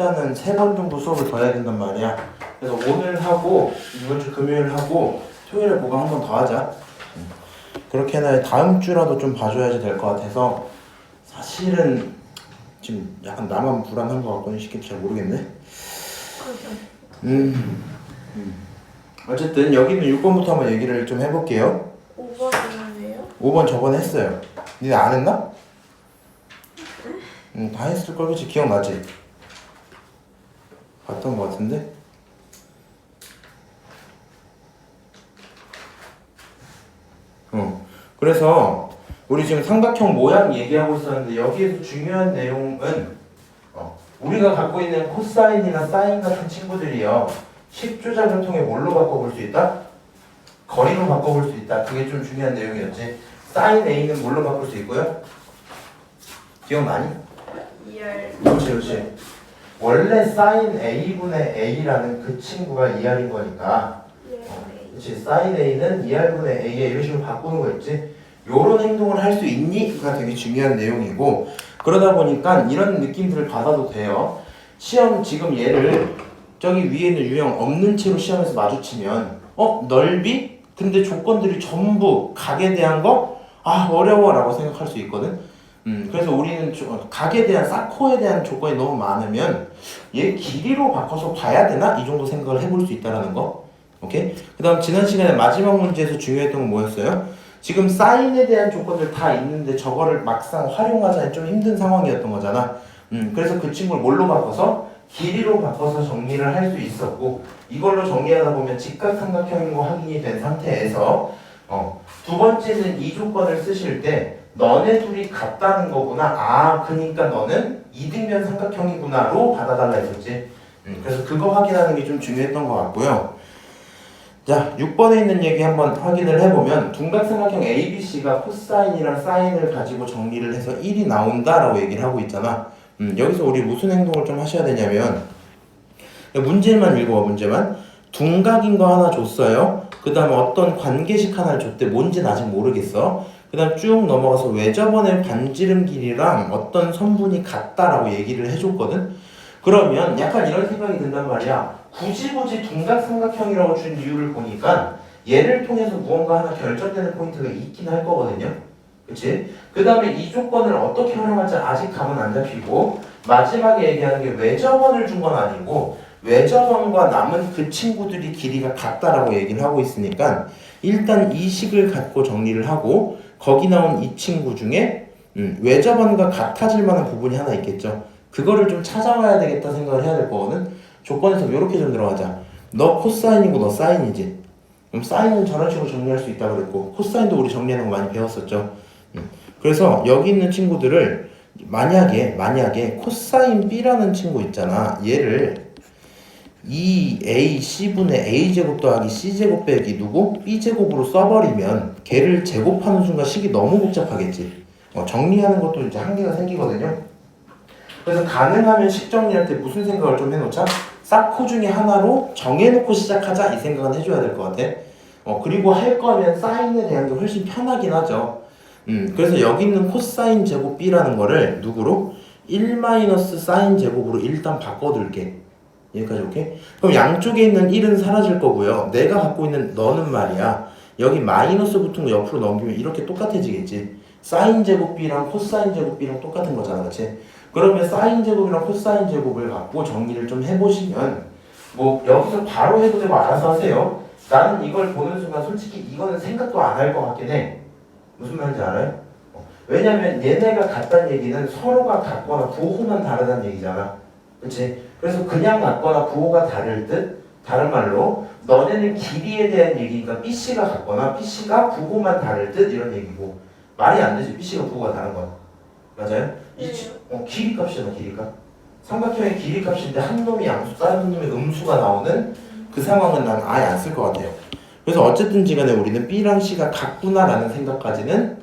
일단은 3번 정도 수업을 더 해야 된단 말이야. 그래서 오늘 하고 이번 주 금요일 하고 토요일에 보강 한 번 더 하자. 그렇게 해놔야 다음 주라도 좀 봐줘야지 될 것 같아서 사실은 지금 약간 나만 불안한 것 같고는 쉽게 잘 모르겠네. 어쨌든 여기는 6번부터 한번 얘기를 좀 해볼게요. 5번이네요? 5번 저번에 했어요. 니네 안 했나? 다 했을걸. 그치? 기억나지? 봤던 것 같은데? 그래서 우리 지금 삼각형 모양 얘기하고 있었는데 여기에서 중요한 내용은 우리가 갖고 있는 코사인이나 사인 같은 친구들이요, 식조작을 통해 뭘로 바꿔볼 수 있다? 거리로 바꿔볼 수 있다. 그게 좀 중요한 내용이었지. 사인 A는 뭘로 바꿀 수 있고요? 기억나니? 2R. 그렇지. 원래 사인 A분의 A라는 그 친구가 2R인 거니까 그렇지. 사인 A는 2R분의 A에 이런 식으로 바꾸는 거 있지. 요런 행동을 할 수 있니?가 되게 중요한 내용이고, 그러다 보니까 이런 느낌들을 받아도 돼요. 시험 지금 얘를 저기 위에 있는 유형 없는 채로 시험에서 마주치면 넓이? 근데 조건들이 전부 각에 대한 거? 어려워 라고 생각할 수 있거든. 그래서 우리는 각에 대한 사코에 대한 조건이 너무 많으면 얘 길이로 바꿔서 봐야 되나? 이 정도 생각을 해볼 수 있다는 거. 오케이? 그 다음 지난 시간에 마지막 문제에서 중요했던 건 뭐였어요? 지금 사인에 대한 조건들 다 있는데 저거를 막상 활용하자니 좀 힘든 상황이었던 거잖아. 그래서 그 친구를 뭘로 바꿔서? 길이로 바꿔서 정리를 할 수 있었고, 이걸로 정리하다 보면 직각삼각형인 거 확인이 된 상태에서 두 번째는 이 조건을 쓰실 때 너네 둘이 같다는 거구나. 그니까 너는 이등변 삼각형이구나로 받아달라 했었지. 그래서 그거 확인하는 게 좀 중요했던 것 같고요. 자, 6번에 있는 얘기 한번 확인을 해보면 둔각삼각형 ABC가 코사인이랑 사인을 가지고 정리를 해서 1이 나온다라고 얘기를 하고 있잖아. 여기서 우리 무슨 행동을 좀 하셔야 되냐면, 문제만 읽어봐. 문제만. 둔각인 거 하나 줬어요. 그 다음에 어떤 관계식 하나를 줬대. 뭔지는 아직 모르겠어. 그 다음 쭉 넘어가서 왜 저번에 반지름 길이랑 어떤 선분이 같다라고 얘기를 해줬거든. 그러면 약간 이런 생각이 든단 말이야. 굳이 둔각삼각형이라고 준 이유를 보니까 얘를 통해서 무언가 하나 결정되는 포인트가 있긴 할 거거든요. 그치? 그 다음에 이 조건을 어떻게 활용할지 아직 감은 안 잡히고, 마지막에 얘기하는 게 외접원을 준 건 아니고 외접원과 남은 그 친구들이 길이가 같다라고 얘기를 하고 있으니까 일단 이 식을 갖고 정리를 하고, 거기 나온 이 친구 중에 외접원과 같아질 만한 부분이 하나 있겠죠. 그거를 좀 찾아와야 되겠다 생각을 해야 될 거거든. 조건에서 이렇게 좀 들어가자. 너 코사인이고 너 사인이지. 그럼 사인은 저런 식으로 정리할 수 있다고 그랬고, 코사인도 우리 정리하는 거 많이 배웠었죠. 그래서 여기 있는 친구들을 만약에 코사인 B라는 친구 있잖아. 얘를 2AC분의 A제곱 더하기 C제곱 빼기 누구? B제곱으로 써버리면 걔를 제곱하는 순간 식이 너무 복잡하겠지. 정리하는 것도 이제 한계가 생기거든요. 그래서 가능하면 식 정리할 때 무슨 생각을 좀 해놓자? 사코 중에 하나로 정해놓고 시작하자, 이 생각은 해줘야 될 것 같아. 그리고 할 거면 사인에 대한 게 훨씬 편하긴 하죠. 그래서 여기 있는 코사인 제곱 B라는 거를 누구로? 1 사인 제곱으로 일단 바꿔둘게. 여기까지 오케이? 그럼 양쪽에 있는 1은 사라질 거고요. 내가 갖고 있는 너는 말이야, 여기 마이너스 붙은 거 옆으로 넘기면 이렇게 똑같아지겠지. 사인 제곱 B랑 코사인 제곱 B랑 똑같은 거잖아, 그치? 그러면 사인 제곱이랑 코사인 제곱을 갖고 정리를 좀 해보시면, 뭐 여기서 바로 해도 되고 알아서 하세요. 나는 이걸 보는 순간 솔직히 이거는 생각도 안 할 것 같긴 해. 무슨 말인지 알아요? 왜냐면 얘네가 같다는 얘기는 서로가 같거나 부호만 다르다는 얘기잖아. 그치? 그래서 그냥 같거나 부호가 다를 듯, 다른 말로 너네는 길이에 대한 얘기니까 BC가 같거나 BC가 부호만 다를 듯, 이런 얘기고. 말이 안 되지, BC가 부호가 다른 건. 맞아요? 길이 값이잖아, 길이 값. 삼각형의 길이 값인데 한 놈이 양수, 다른 놈이 음수가 나오는 그 상황은 난 아예 안 쓸 것 같아요. 그래서 어쨌든 지간에 우리는 B랑 C가 같구나라는 생각까지는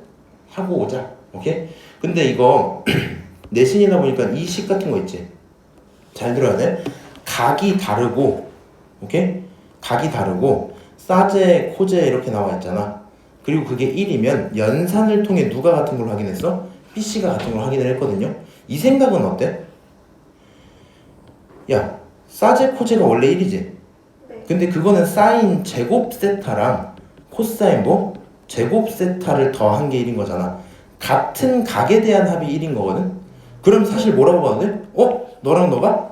하고 오자. 오케이? 근데 이거 내신이다 보니까 이 식 같은 거 있지? 잘 들어야 돼. 각이 다르고, 오케이? 각이 다르고 사제, 코제 이렇게 나와 있잖아. 그리고 그게 1이면 연산을 통해 누가 같은 걸 확인했어? BC가 같은 걸 확인을 했거든요. 이 생각은 어때? 야, 사제 코제가 원래 1이지? 네. 근데 그거는 사인 제곱 세타랑 코사인 뭐? 제곱 세타를 더한 게 1인 거잖아. 같은 각에 대한 합이 1인 거거든? 그럼 사실 뭐라고 봐도 돼? 너랑 너가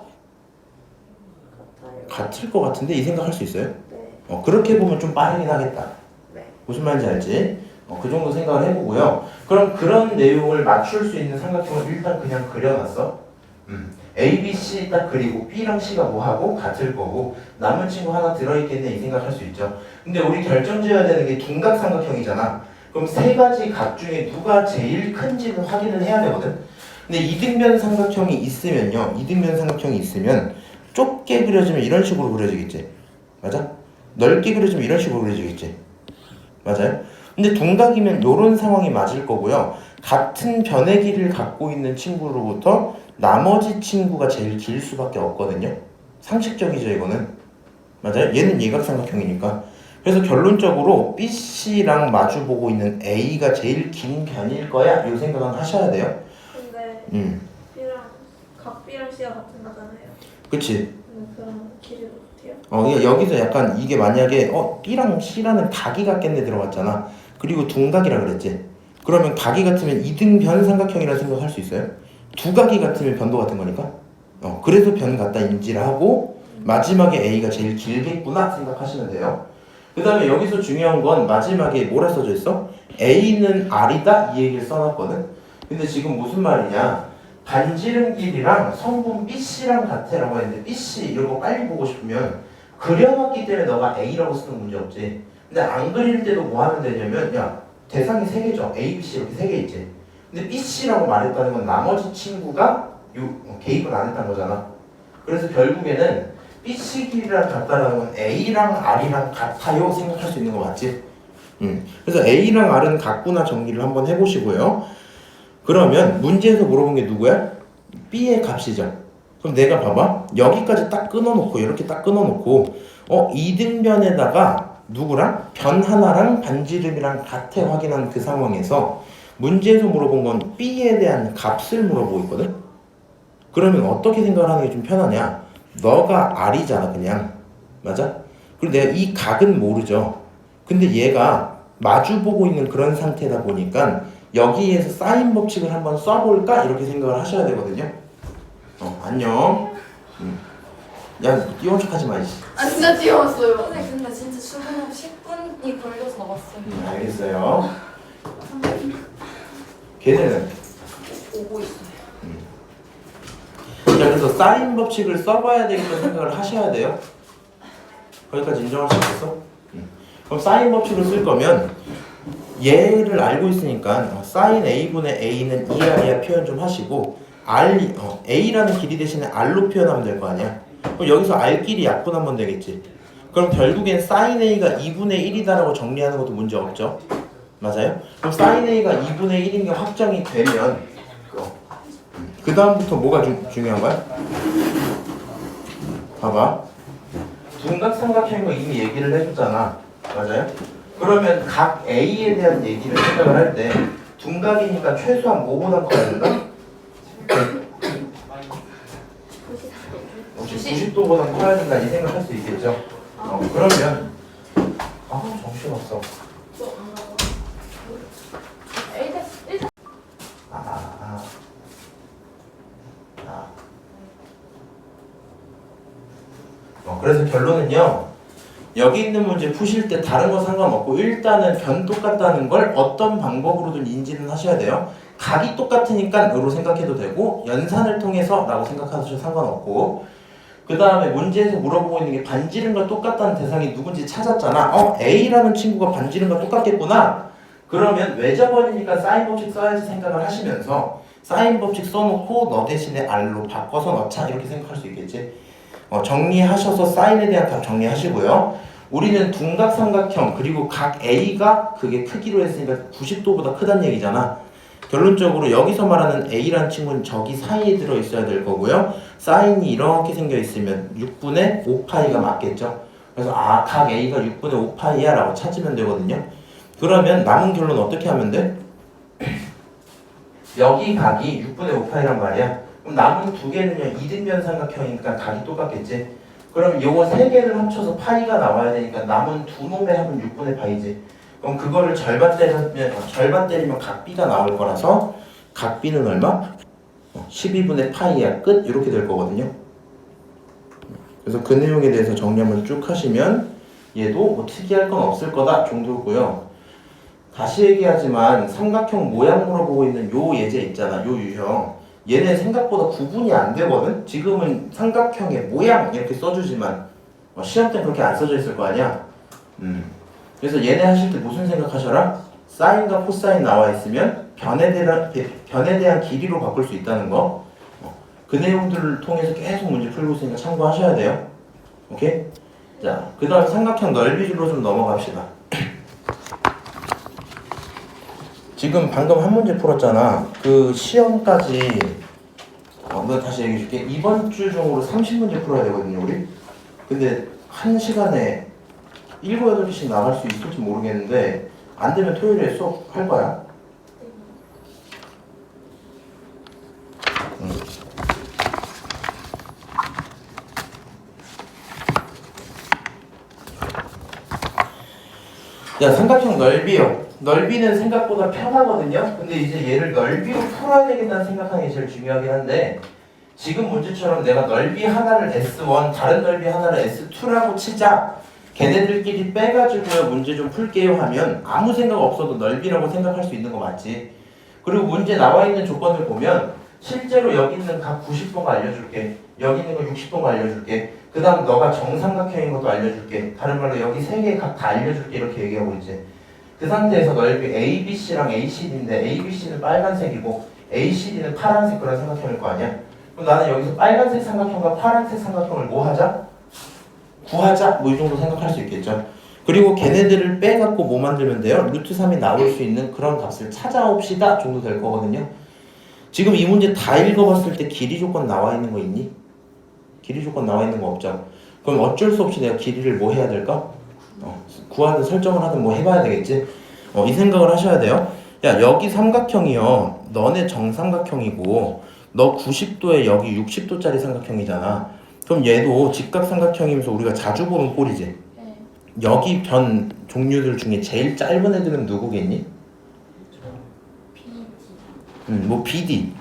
같아요. 같을 것 같은데? 이 생각할 수 있어요? 네. 그렇게 보면 좀 빠르긴 하겠다. 네. 무슨 말인지 알지? 그 정도 생각을 해보고요. 그럼 그런 내용을 맞출 수 있는 삼각형을 일단 그냥 그려놨어. A, B, C 딱 그리고 B랑 C가 뭐하고 같을 거고 남은 친구 하나 들어있겠네 이 생각할 수 있죠. 근데 우리 결정지어야 되는 게 둔각 삼각형이잖아. 그럼 세 가지 각 중에 누가 제일 큰지는 확인을 해야 되거든. 근데 이등변 삼각형이 있으면요. 이등변 삼각형이 있으면 좁게 그려지면 이런 식으로 그려지겠지. 맞아? 넓게 그려지면 이런 식으로 그려지겠지. 맞아요? 근데 둔각이면 이런 상황이 맞을 거고요. 같은 변의 길이를 갖고 있는 친구로부터 나머지 친구가 제일 길 수밖에 없거든요. 상식적이죠 이거는. 맞아요? 얘는 예각삼각형이니까. 그래서 결론적으로 BC랑 마주보고 있는 A가 제일 긴 변일 거야 이 생각은 하셔야 돼요. 근데 B랑 각 B랑 C가 같은 거잖아요. 그치? 그럼 길이도 같아요? 그러니까 여기서 약간 이게 만약에 B랑 C라는 각이 같겠네 들어갔잖아. 그리고 둔각이라 그랬지. 그러면 각이 같으면 이등변 삼각형이라 생각할 수 있어요? 두 각이 같으면 변도 같은 거니까. 그래서 변 같다 인지를 하고 마지막에 A가 제일 길겠구나 생각하시면 돼요. 그 다음에 여기서 중요한 건 마지막에 뭐라 써져 있어? A는 R이다 이 얘기를 써놨거든. 근데 지금 무슨 말이냐? 반지름 길이랑 성분 BC랑 같애라고 했는데 BC 이런 거 빨리 보고 싶으면 그려놨기 때문에 너가 A라고 쓰는 문제 없지. 근데 안 그릴 때도 뭐 하면 되냐면 야 대상이 3개죠. A, B, C 이렇게 3개 있지. 근데 BC라고 말했다는 건 나머지 친구가 개입을 안 했다는 거잖아. 그래서 결국에는 BC 길이랑 같다라는 건 A랑 R이랑 같아요 생각할 수 있는 거 맞지? 그래서 A랑 R은 같구나 정리를 한번 해보시고요. 그러면 문제에서 물어본 게 누구야? B의 값이죠. 그럼 내가 봐봐. 여기까지 딱 끊어놓고 이렇게 딱 끊어놓고 이등변에다가 누구랑? 변 하나랑 반지름이랑 같아 확인한 그 상황에서 문제에서 물어본 건 B에 대한 값을 물어보고 있거든? 그러면 어떻게 생각을 하는 게 좀 편하냐? 너가 R이잖아 그냥. 맞아? 그리고 내가 이 각은 모르죠. 근데 얘가 마주보고 있는 그런 상태다 보니까 여기에서 사인 법칙을 한번 써볼까? 이렇게 생각을 하셔야 되거든요. 안녕. 야, 띄운 척 하지 마, 이씨. 아 진짜 귀여웠어요. 선생님 근데 진짜 출근하고 10분이 걸려서 나왔어요. 알겠어요. 걔네는. 오고 있어요. 자, 그래서 사인 법칙을 써봐야 되겠다는 생각을 하셔야 돼요. 거기까지 인정할 수 있겠어? 그럼 사인 법칙을 쓸 거면 얘를 알고 있으니까 사인 A분의 A는 2R이야 표현 좀 하시고 A라는 길이 대신에 R로 표현하면 될 거 아니야. 그럼 여기서 R끼리 약분하면 되겠지. 그럼 결국엔 사인 A가 2분의 1이다라고 정리하는 것도 문제 없죠. 맞아요? 그럼 사인 A가 2분의 1인 게 확정이 되면 그 다음부터 뭐가 중요한 거야? 봐봐. 둔각삼각형인 거 이미 얘기를 해줬잖아. 맞아요? 그러면 각 A에 대한 얘기를 생각을 할 때 둔각이니까 최소한 뭐보다 커야 된다? 혹시 90도보다 커야 된다 이 생각할 수 있겠죠? 그러면 정신없어. 그래서 결론은요. 여기 있는 문제 푸실 때 다른 거 상관없고 일단은 변 똑같다는 걸 어떤 방법으로든 인지는 하셔야 돼요. 각이 똑같으니까 으로 생각해도 되고 연산을 통해서 라고 생각하셔도 상관없고 그 다음에 문제에서 물어보고 있는 게 반지름과 똑같다는 대상이 누군지 찾았잖아. A라는 친구가 반지름과 똑같겠구나. 그러면 외접원이니까 사인 법칙 써야지 생각을 하시면서 사인 법칙 써놓고 너 대신에 R로 바꿔서 넣자 이렇게 생각할 수 있겠지. 정리하셔서 사인에 대한 값 정리하시고요. 우리는 둔각삼각형 그리고 각 A가 그게 크기로 했으니까 90도보다 크다는 얘기잖아. 결론적으로 여기서 말하는 A라는 친구는 저기 사이에 들어있어야 될 거고요. 사인이 이렇게 생겨 있으면 6분의 5파이가 맞겠죠. 그래서 각 A가 6분의 5파이야 라고 찾으면 되거든요. 그러면 남은 결론 어떻게 하면 돼? 여기 각이 6분의 5파이란 말이야. 그럼 남은 두 개는요 이등변 삼각형이니까 각이 똑같겠지. 그럼 요거 세 개를 합쳐서 파이가 나와야 되니까 남은 두 놈의 합은 6분의 파이지. 그럼 그거를 절반 때리면 각 B가 나올 거라서 각 B는 얼마? 12분의 파이야 끝. 이렇게 될 거거든요. 그래서 그 내용에 대해서 정리 한번 쭉 하시면 얘도 뭐 특이할 건 없을 거다 정도고요. 다시 얘기하지만 삼각형 모양 물어보고 있는 요 예제 있잖아. 요 유형. 얘네 생각보다 구분이 안 되거든. 지금은 삼각형의 모양 이렇게 써주지만 시험 때 그렇게 안 써져 있을 거 아니야. 그래서 얘네 하실 때 무슨 생각하셔라? 사인과 코사인 나와 있으면 변에 대한 길이로 바꿀 수 있다는 거. 그 내용들을 통해서 계속 문제 풀고 있으니까 참고하셔야 돼요. 오케이? 자, 그 다음 삼각형 넓이줄로 좀 넘어갑시다. 지금 방금 한 문제 풀었잖아. 그 시험까지 내가 다시 얘기해 줄게. 이번 주 중으로 30문제 풀어야 되거든요, 우리. 근데 한 시간에 7, 8개씩 나갈 수 있을지 모르겠는데 안 되면 토요일에 수업 할 거야. 야, 삼각형 넓이요. 넓이는 생각보다 편하거든요. 근데 이제 얘를 넓이로 풀어야 되겠다는 생각하는 게 제일 중요하긴 한데 지금 문제처럼 내가 넓이 하나를 S1, 다른 넓이 하나를 S2라고 치자. 걔네들끼리 빼가지고 문제 좀 풀게요 하면 아무 생각 없어도 넓이라고 생각할 수 있는 거 맞지? 그리고 문제 나와 있는 조건을 보면 실제로 여기 있는 각 90도가 알려줄게. 여기 있는 거 60도가 알려줄게. 그 다음 너가 정삼각형인 것도 알려줄게. 다른 말로 여기 세 개 각 다 알려줄게. 이렇게 얘기하고 있지. 그 상태에서 넓이 ABC랑 ACD인데 ABC는 빨간색이고 ACD는 파란색 그런 삼각형일 거 아니야? 그럼 나는 여기서 빨간색 삼각형과 파란색 삼각형을 뭐 하자? 구하자? 뭐 이 정도 생각할 수 있겠죠. 그리고 걔네들을 빼갖고 뭐 만들면 돼요? 루트 3이 나올 수 있는 그런 값을 찾아옵시다 정도 될 거거든요. 지금 이 문제 다 읽어봤을 때 길이 조건 나와 있는 거 있니? 길이 조건 나와 있는 거 없죠. 그럼 어쩔 수 없이 내가 길이를 뭐 해야 될까? 구하든 설정을 하든 뭐 해봐야 되겠지. 이 생각을 하셔야 돼요. 야, 여기 삼각형이요. 너네 정삼각형이고 너 90도에 여기 60도짜리 삼각형이잖아. 그럼 얘도 직각삼각형이면서 우리가 자주 보는 꼴이지. 네. 여기 변 종류들 중에 제일 짧은 애들은 누구겠니? BD. 뭐 BD.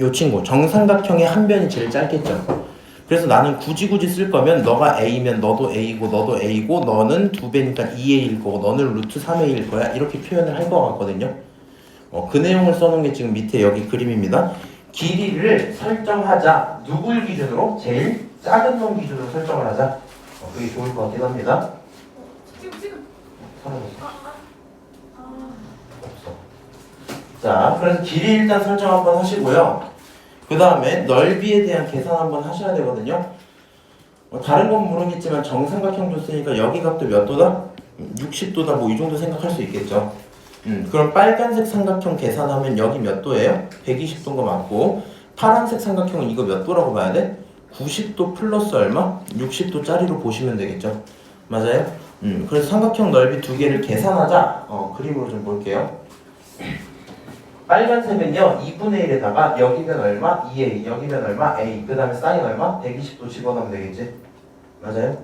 요 친구 정삼각형의 한 변이 제일 짧겠죠. 그래서 나는 굳이 쓸 거면 너가 A면 너도 A고 너도 A고 너는 2배니까 2A일 거고 너는 루트 3A일 거야. 이렇게 표현을 할 것 같거든요. 그 내용을 써놓은 게 지금 밑에 여기 그림입니다. 길이를 설정하자. 누굴 기준으로? 제일 작은 놈 기준으로 설정을 하자. 그게 좋을 것 같긴 합니다. 지금 사라졌어. 없어. 자, 그래서 길이 일단 설정 한번 하시고요. 그 다음에 넓이에 대한 계산 한번 하셔야 되거든요. 다른 건 모르겠지만 정삼각형 줬으니까 여기 값도 몇 도다? 60도다 뭐 이 정도 생각할 수 있겠죠. 그럼 빨간색 삼각형 계산하면 여기 몇 도예요? 120도인 거 맞고 파란색 삼각형은 이거 몇 도라고 봐야 돼? 90도 플러스 얼마? 60도짜리로 보시면 되겠죠. 맞아요? 그래서 삼각형 넓이 두 개를 계산하자. 그림으로 좀 볼게요. 빨간색은요 2분의 1에다가 여기면 얼마? 2A 여기면 얼마? A 그 다음에 사인 얼마? 120도 집어넣으면 되겠지? 맞아요?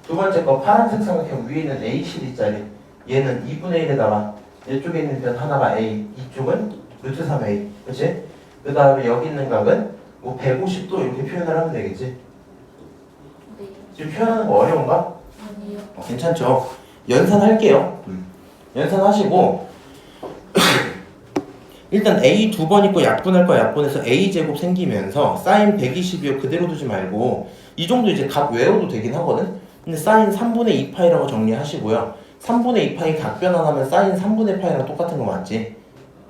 두 번째 거 파란색 삼각형 위에 있는 ACD짜리 얘는 2분의 1에다가 이쪽에 있는 변 하나가 A 이쪽은 루트 3A 그치? 그 다음에 여기 있는 각은 뭐 150도 이렇게 표현을 하면 되겠지? 네. 지금 표현하는 거 어려운가? 아니요. 괜찮죠? 연산할게요. 연산하시고 일단 A 두 번 있고 약분할 거 약분해서 A제곱 생기면서 사인 120이요 그대로 두지 말고 이 정도 이제 각 외워도 되긴 하거든? 근데 사인 3분의 2파이라고 정리하시고요 3분의 2파이 각 변환하면 사인 3분의 파이랑 똑같은 거 맞지?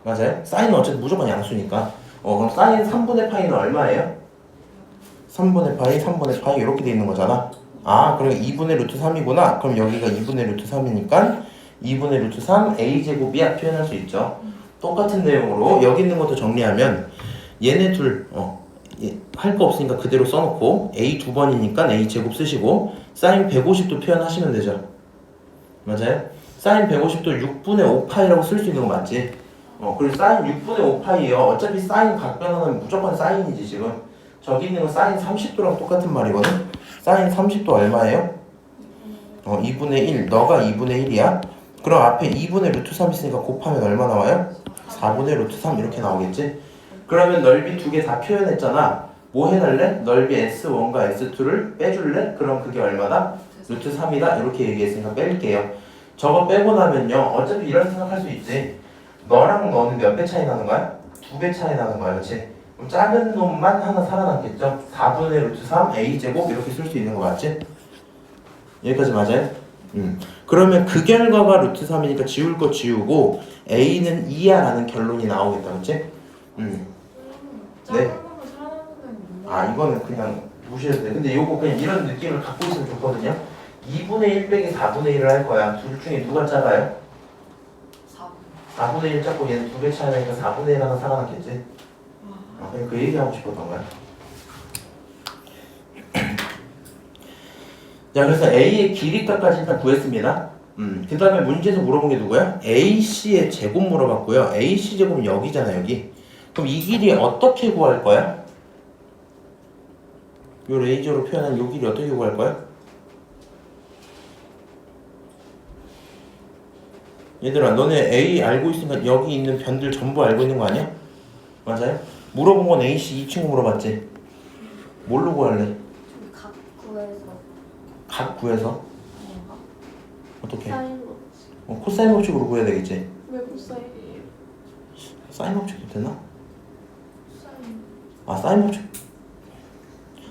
맞아요? 사인은 어쨌든 무조건 양수니까 그럼 사인 3분의 파이는 얼마예요? 3분의 파이, 3분의 파이 이렇게 돼 있는 거잖아. 그럼 2분의 루트 3이구나. 그럼 여기가 2분의 루트 3이니까 2분의 루트 3 A제곱이야 표현할 수 있죠. 똑같은 내용으로 여기 있는 것도 정리하면 얘네 둘 할 거 없으니까 그대로 써놓고 A 두 번이니까 A제곱 쓰시고 사인 150도 표현하시면 되죠. 맞아요? 사인 150도 6분의 5파이라고 쓸 수 있는 거 맞지? 그리고 사인 6분의 5파이에요. 어차피 사인 각 변화는 무조건 사인이지 지금. 저기 있는 건 사인 30도랑 똑같은 말이거든. 사인 30도 얼마예요? 2분의 1. 너가 2분의 1이야. 그럼 앞에 2분의 루트 3 있으니까 곱하면 얼마 나와요? 4분의 루트 3 이렇게 나오겠지? 그러면 넓이 두 개 다 표현했잖아. 뭐 해달래? 넓이 S1과 S2를 빼줄래? 그럼 그게 얼마다? 루트 3이다? 이렇게 얘기했으니까 뺄게요. 저거 빼고 나면요. 어차피 이런 생각할 수 있지. 너랑 너는 몇 배 차이 나는 거야? 2배 차이 나는 거야. 그렇지? 그럼 작은 놈만 하나 살아남겠죠? 4분의 루트 3 A제곱 이렇게 쓸 수 있는 거 맞지? 여기까지 맞아요? 그러면 그 결과가 루트 3이니까 지울 거 지우고 A는 2야 라는 결론이 나오겠다. 그렇지? 네. 작은 놈을 살아남는 건 아 이거는 그냥 무시해도 돼. 근데 요거 그냥 이런 느낌을 갖고 있으면 좋거든요. 2분의 1 빼기 4분의 1을 할 거야. 둘 중에 누가 작아요? 4분의 1 작고 얘는 2배 차이 나니까 4분의 1 하나 살아남겠지? 그냥 그 얘기하고 싶었던 거야. 자, 그래서 A의 길이값까지 일단 구했습니다. 그 다음에 문제에서 물어본 게 누구야? AC의 제곱 물어봤고요. AC 제곱은 여기잖아, 여기. 그럼 이 길이 어떻게 구할 거야? 요 레이저로 표현한 요 길이 어떻게 구할 거야? 얘들아, 너네 A 알고 있으니까 여기 있는 변들 전부 알고 있는 거 아니야? 맞아요? 물어본 건 AC 이 친구 물어봤지? 뭘로 구할래? 각 구해서 각 구해서? 뭔가 어떻게? 사인으로. 코사인 법칙으로 구해야 되겠지? 왜 코사인이에요? 사인 법칙도 되나? 사인. 아 사인 법칙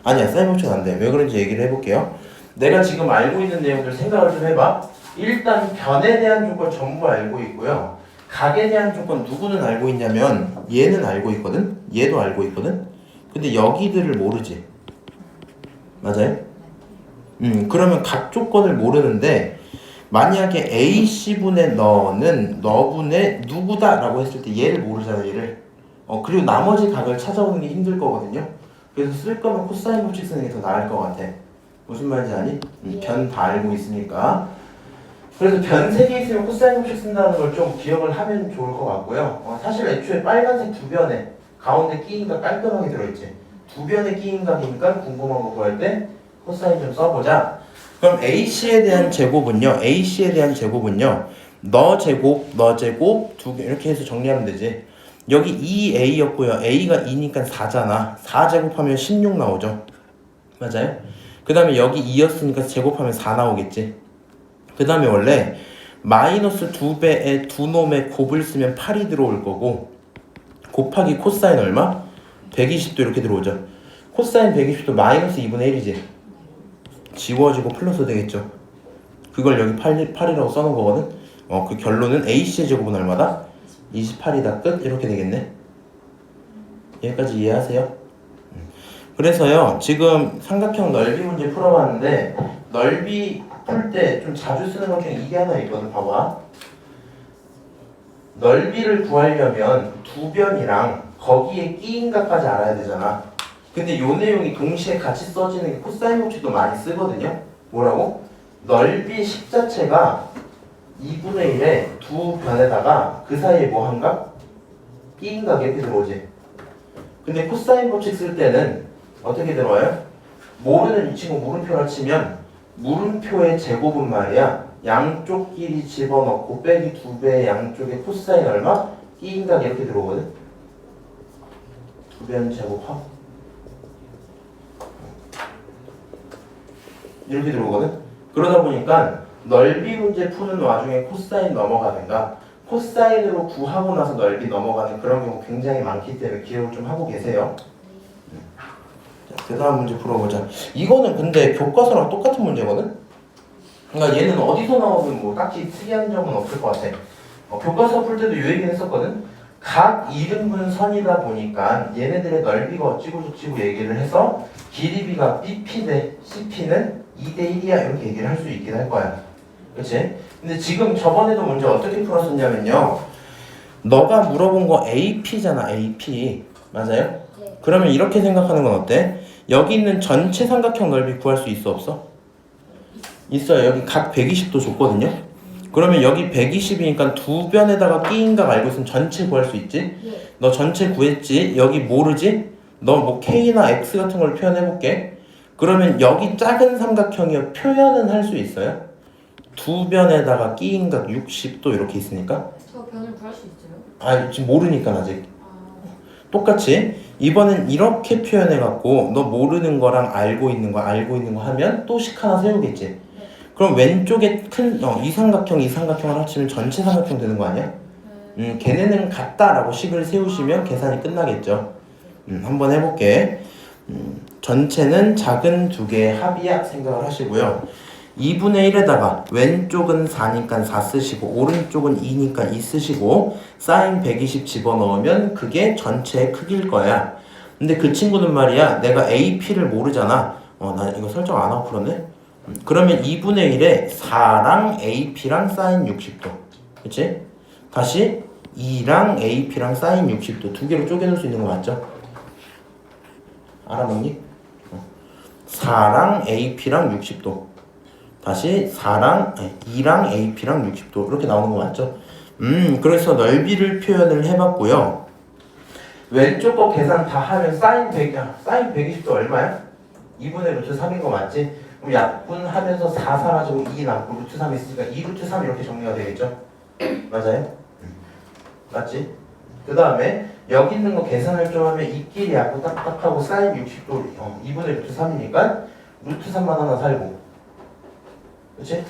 아니야 사인 법칙은 안 돼. 왜 그런지 얘기를 해볼게요. 내가 지금 알고 있는 내용들 생각을 좀 해봐. 일단 변에 대한 조건 전부 알고 있고요. 각에 대한 조건 누구는 알고 있냐면 얘는 알고 있거든. 얘도 알고 있거든. 근데 여기들을 모르지. 맞아요? 그러면 각 조건을 모르는데 만약에 AC분의 너는 너분의 누구다 라고 했을 때 얘를 모르잖아. 얘를. 그리고 나머지 각을 찾아오는 게 힘들 거거든요. 그래서 쓸 거면 코사인 법칙 쓰는 게 더 나을 것 같아. 무슨 말인지 아니? 변 다 알고 있으니까. 그래서 변 3개 있으면 코사인 법칙 쓴다는 걸 좀 기억을 하면 좋을 것 같고요. 사실 애초에 빨간색 두 변에 가운데 끼인각 깔끔하게 들어있지. 두 변에 끼인각이니까 궁금한 거 구할 때 코사인 좀 써보자. 그럼 AC에 대한 제곱은요. AC에 대한 제곱은요. 너 제곱, 너 제곱 두 개 이렇게 해서 정리하면 되지. 여기 2A였고요. A가 2니까 4잖아. 4제곱하면 16 나오죠. 맞아요? 그 다음에 여기 2였으니까 제곱하면 4 나오겠지. 그 다음에 원래 마이너스 2배의 두 놈의 곱을 쓰면 8이 들어올 거고 곱하기 코사인 얼마? 120도 이렇게 들어오죠. 코사인 120도 마이너스 2분의 1이지. 지워지고 플러스 되겠죠. 그걸 여기 8이라고 써놓은 거거든. 그 결론은 AC의 제곱은 얼마다? 28이다 끝 이렇게 되겠네. 여기까지 이해하세요? 그래서요 지금 삼각형 넓이 문제 풀어봤는데 넓이 풀 때 좀 자주 쓰는 것 중에 이게 하나 있거든. 봐봐. 넓이를 구하려면 두 변이랑 거기에 끼인각까지 알아야 되잖아. 근데 요 내용이 동시에 같이 써지는 게 코사인 법칙도 많이 쓰거든요. 뭐라고? 넓이 식 자체가 2분의 1에 두 변에다가 그 사이에 뭐 한각? 끼인각 이렇게 들어오지. 근데 코사인 법칙 쓸 때는 어떻게 들어와요? 모르는 이 친구 물음표를 치면 물음표의 제곱은 말이야. 양쪽 길이 집어넣고 빼기 2배의 양쪽에 코사인 얼마? 끼인각 이렇게 들어오거든. 2배는 제곱하고 이렇게 들어오거든. 그러다 보니까 넓이 문제 푸는 와중에 코사인 넘어가든가 코사인으로 구하고 나서 넓이 넘어가는 그런 경우 굉장히 많기 때문에 기억을 좀 하고 계세요. 그 다음 문제 풀어보자. 이거는 근데 교과서랑 똑같은 문제거든? 그러니까 얘는 어디서 나오든 뭐 딱히 특이한 점은 없을 것 같아. 교과서 풀 때도 이 얘기는 했었거든? 각 이등분 선이다 보니까 얘네들의 넓이가 어찌고저찌고 얘기를 해서 길이비가 BP 대 CP는 2대 1이야 이렇게 얘기를 할 수 있긴 할 거야. 그치? 근데 지금 저번에도 문제 어떻게 풀었었냐면요. 너가 물어본 거 AP잖아. AP. 맞아요? 네. 그러면 이렇게 생각하는 건 어때? 여기 있는 전체 삼각형 넓이 구할 수 있어 없어? 있어요. 여기 각 120도 줬거든요. 그러면 여기 120이니까 두 변에다가 끼인 각 알고 있으면 전체 구할 수 있지? 예. 너 전체 구했지? 여기 모르지? 너 뭐 K나 X 같은 걸 표현해볼게. 그러면 여기 작은 삼각형이요 표현은 할 수 있어요? 두 변에다가 끼인 각 60도 이렇게 있으니까. 저 변을 구할 수 있어요? 아 지금 모르니까 아직. 아, 똑같이 이번엔 이렇게 표현해갖고 너 모르는 거랑 알고 있는 거 하면 또 식 하나 세우겠지. 그럼 왼쪽에 큰 이 삼각형을 합치면 전체 삼각형 되는 거 아니야? 걔네는 같다라고 식을 세우시면 계산이 끝나겠죠. 한번 해볼게. 전체는 작은 두 개의 합이야 생각을 하시고요. 2분의 1에다가 왼쪽은 4니까 4 쓰시고 오른쪽은 2니까 2 쓰시고 사인 120 집어넣으면 그게 전체의 크기일 거야. 근데 그 친구는 말이야 내가 AP를 모르잖아. 나 이거 설정 안 하고 풀었네. 그러면 2분의 1에 4랑 AP랑 사인 60도 그치? 다시 2랑 AP랑 사인 60도 두 개로 쪼개놓을 수 있는 거 맞죠? 알아먹니? 4랑 AP랑 60도 다시 2랑 AP랑 60도 이렇게 나오는 거 맞죠? 그래서 넓이를 표현을 해봤고요. 왼쪽 거 계산 다 하면 사인 120도 얼마야? 2분의 루트 3인 거 맞지? 그럼 약분하면서 4 사라지고 2 남고 루트 3 있으니까 2 루트 3 이렇게 정리가 되겠죠? 맞아요? 맞지? 그 다음에 여기 있는 거 계산을 좀 하면 이끼리 약분 딱딱하고 사인 60도 2분의 루트 3이니까 루트 3만 하나 살고 그치?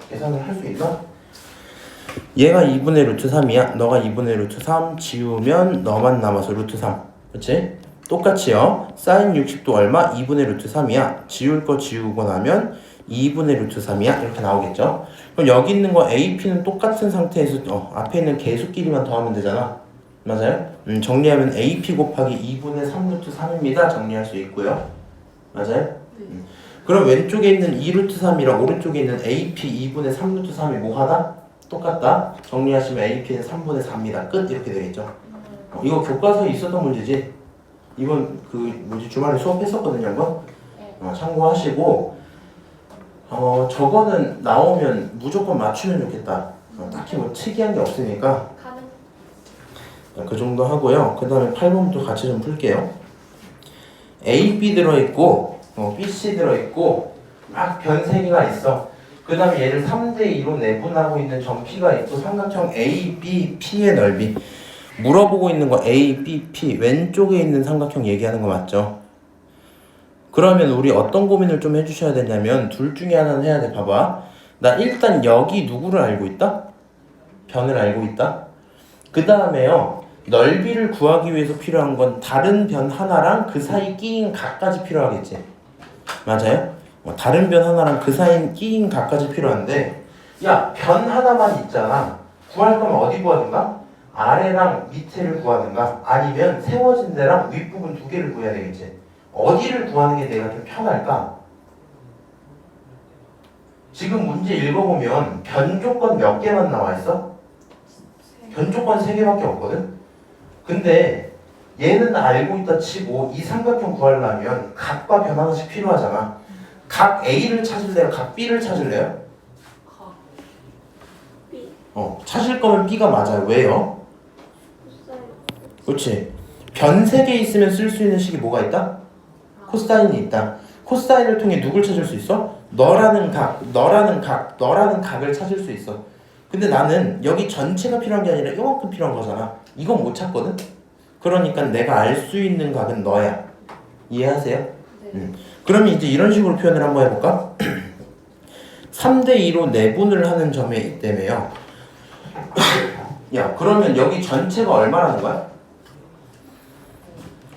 계산을 할 수 있나? 얘가 2분의 루트 3이야. 너가 2분의 루트 3 지우면 너만 남아서 루트 3 그치? 똑같이요. 사인 60도 얼마? 2분의 루트 3이야. 지울 거 지우고 나면 2분의 루트 3이야. 이렇게 나오겠죠? 그럼 여기 있는 거 AP는 똑같은 상태에서 앞에 있는 계수끼리만 더하면 되잖아. 맞아요? 정리하면 AP 곱하기 2분의 3 루트 3입니다. 정리할 수 있고요. 맞아요? 그럼 왼쪽에 있는 2 루트 3이랑 오른쪽에 있는 AP 2분의 3 루트 3이 뭐 하나? 똑같다. 정리하시면 AP는 3분의 4입니다. 끝. 이렇게 되겠죠? 이거 교과서에 있었던 문제지? 이번 주말에 수업했었거든요. 한번 참고하시고 저거는 나오면 무조건 맞추면 좋겠다. 딱히 뭐 특이한 게 없으니까 가능. 그 정도 하고요. 그 다음에 8번도 같이 좀 풀게요. A, B 들어있고 BC 들어있고 막 변 3개가 있어. 그 다음에 얘를 3대2로 내분하고 있는 점 P가 있고 삼각형 A, B, P의 넓이 물어보고 있는 거 A, B, P 왼쪽에 있는 삼각형 얘기하는 거 맞죠? 그러면 우리 어떤 고민을 좀 해주셔야 되냐면 둘 중에 하나는 해야 돼. 봐봐. 나 일단 여기 누구를 알고 있다? 변을 알고 있다. 그 다음에요 넓이를 구하기 위해서 필요한 건 다른 변 하나랑 그 사이 끼인 각까지 필요하겠지. 맞아요? 다른 변 하나랑 그 사이 끼인 각까지 필요한데 야 변 하나만 있잖아. 구할 거면 어디 구하든가? 아래랑 밑에를 구하든가 아니면 세워진 데랑 윗부분 두 개를 구해야 되겠지. 어디를 구하는 게 내가 좀 편할까? 지금 문제 읽어보면 변 조건 몇 개만 나와 있어? 변 조건 3개밖에 없거든? 근데 얘는 알고 있다 치고 이 삼각형 구하려면 각과 변 하나씩 필요하잖아. 각 A를 찾을래요? 각 B를 찾을래요? B 찾을 거면 B가 맞아요. 왜요? 그렇지. 변 3개 있으면 쓸 수 있는 식이 뭐가 있다? 코사인이 있다. 코사인을 통해 누굴 찾을 수 있어? 너라는 각을 찾을 수 있어. 근데 나는 여기 전체가 필요한 게 아니라 이만큼 필요한 거잖아. 이건 못 찾거든? 그러니까 내가 알 수 있는 각은 너야. 이해하세요? 네. 그러면 이제 이런 식으로 표현을 한번 해볼까? 3대2로 내분을 하는 점에 있다며요. 야, 그러면 여기 전체가 얼마라는 거야?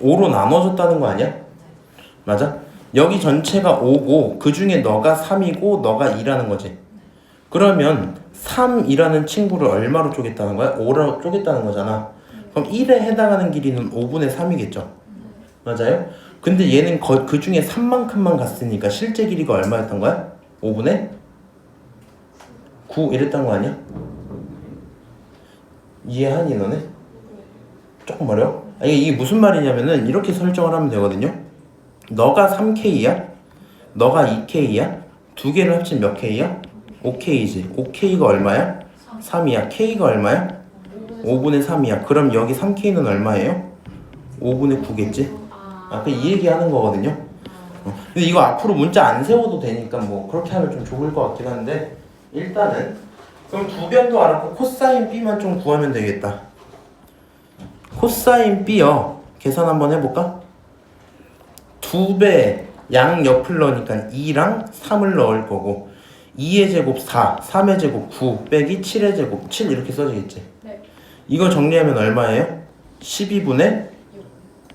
5로 나눠졌다는 거 아니야? 맞아? 여기 전체가 5고 그 중에 너가 3이고 너가 2라는 거지. 그러면 3이라는 친구를 얼마로 쪼갰다는 거야? 5로 쪼갰다는 거잖아. 그럼 1에 해당하는 길이는 5분의 3이겠죠? 맞아요? 근데 얘는 그 중에 3만큼만 갔으니까 실제 길이가 얼마였던 거야? 5분의 9 이랬던 거 아니야? 이해하니 너네? 조금 어려워? 이게 무슨 말이냐면은 이렇게 설정을 하면 되거든요. 너가 3K야? 너가 2K야? 두 개를 합치면 몇 K야? OK지. OK가 얼마야? 3이야. K가 얼마야? 5분의 3이야. 그럼 여기 3K는 얼마예요? 5분의 9겠지? 아까 이 얘기 하는 거거든요. 근데 이거 앞으로 문자 안 세워도 되니까 뭐 그렇게 하면 좀 좋을 것 같긴 한데 일단은 그럼 두 변도 알았고 코사인 B만 좀 구하면 되겠다. 코사인 B요. 계산 한번 해볼까? 2배 양옆을 넣으니까 2랑 3을 넣을 거고 2의 제곱 4, 3의 제곱 9 빼기 7의 제곱 7 이렇게 써지겠지? 네. 이거 정리하면 얼마예요? 12분의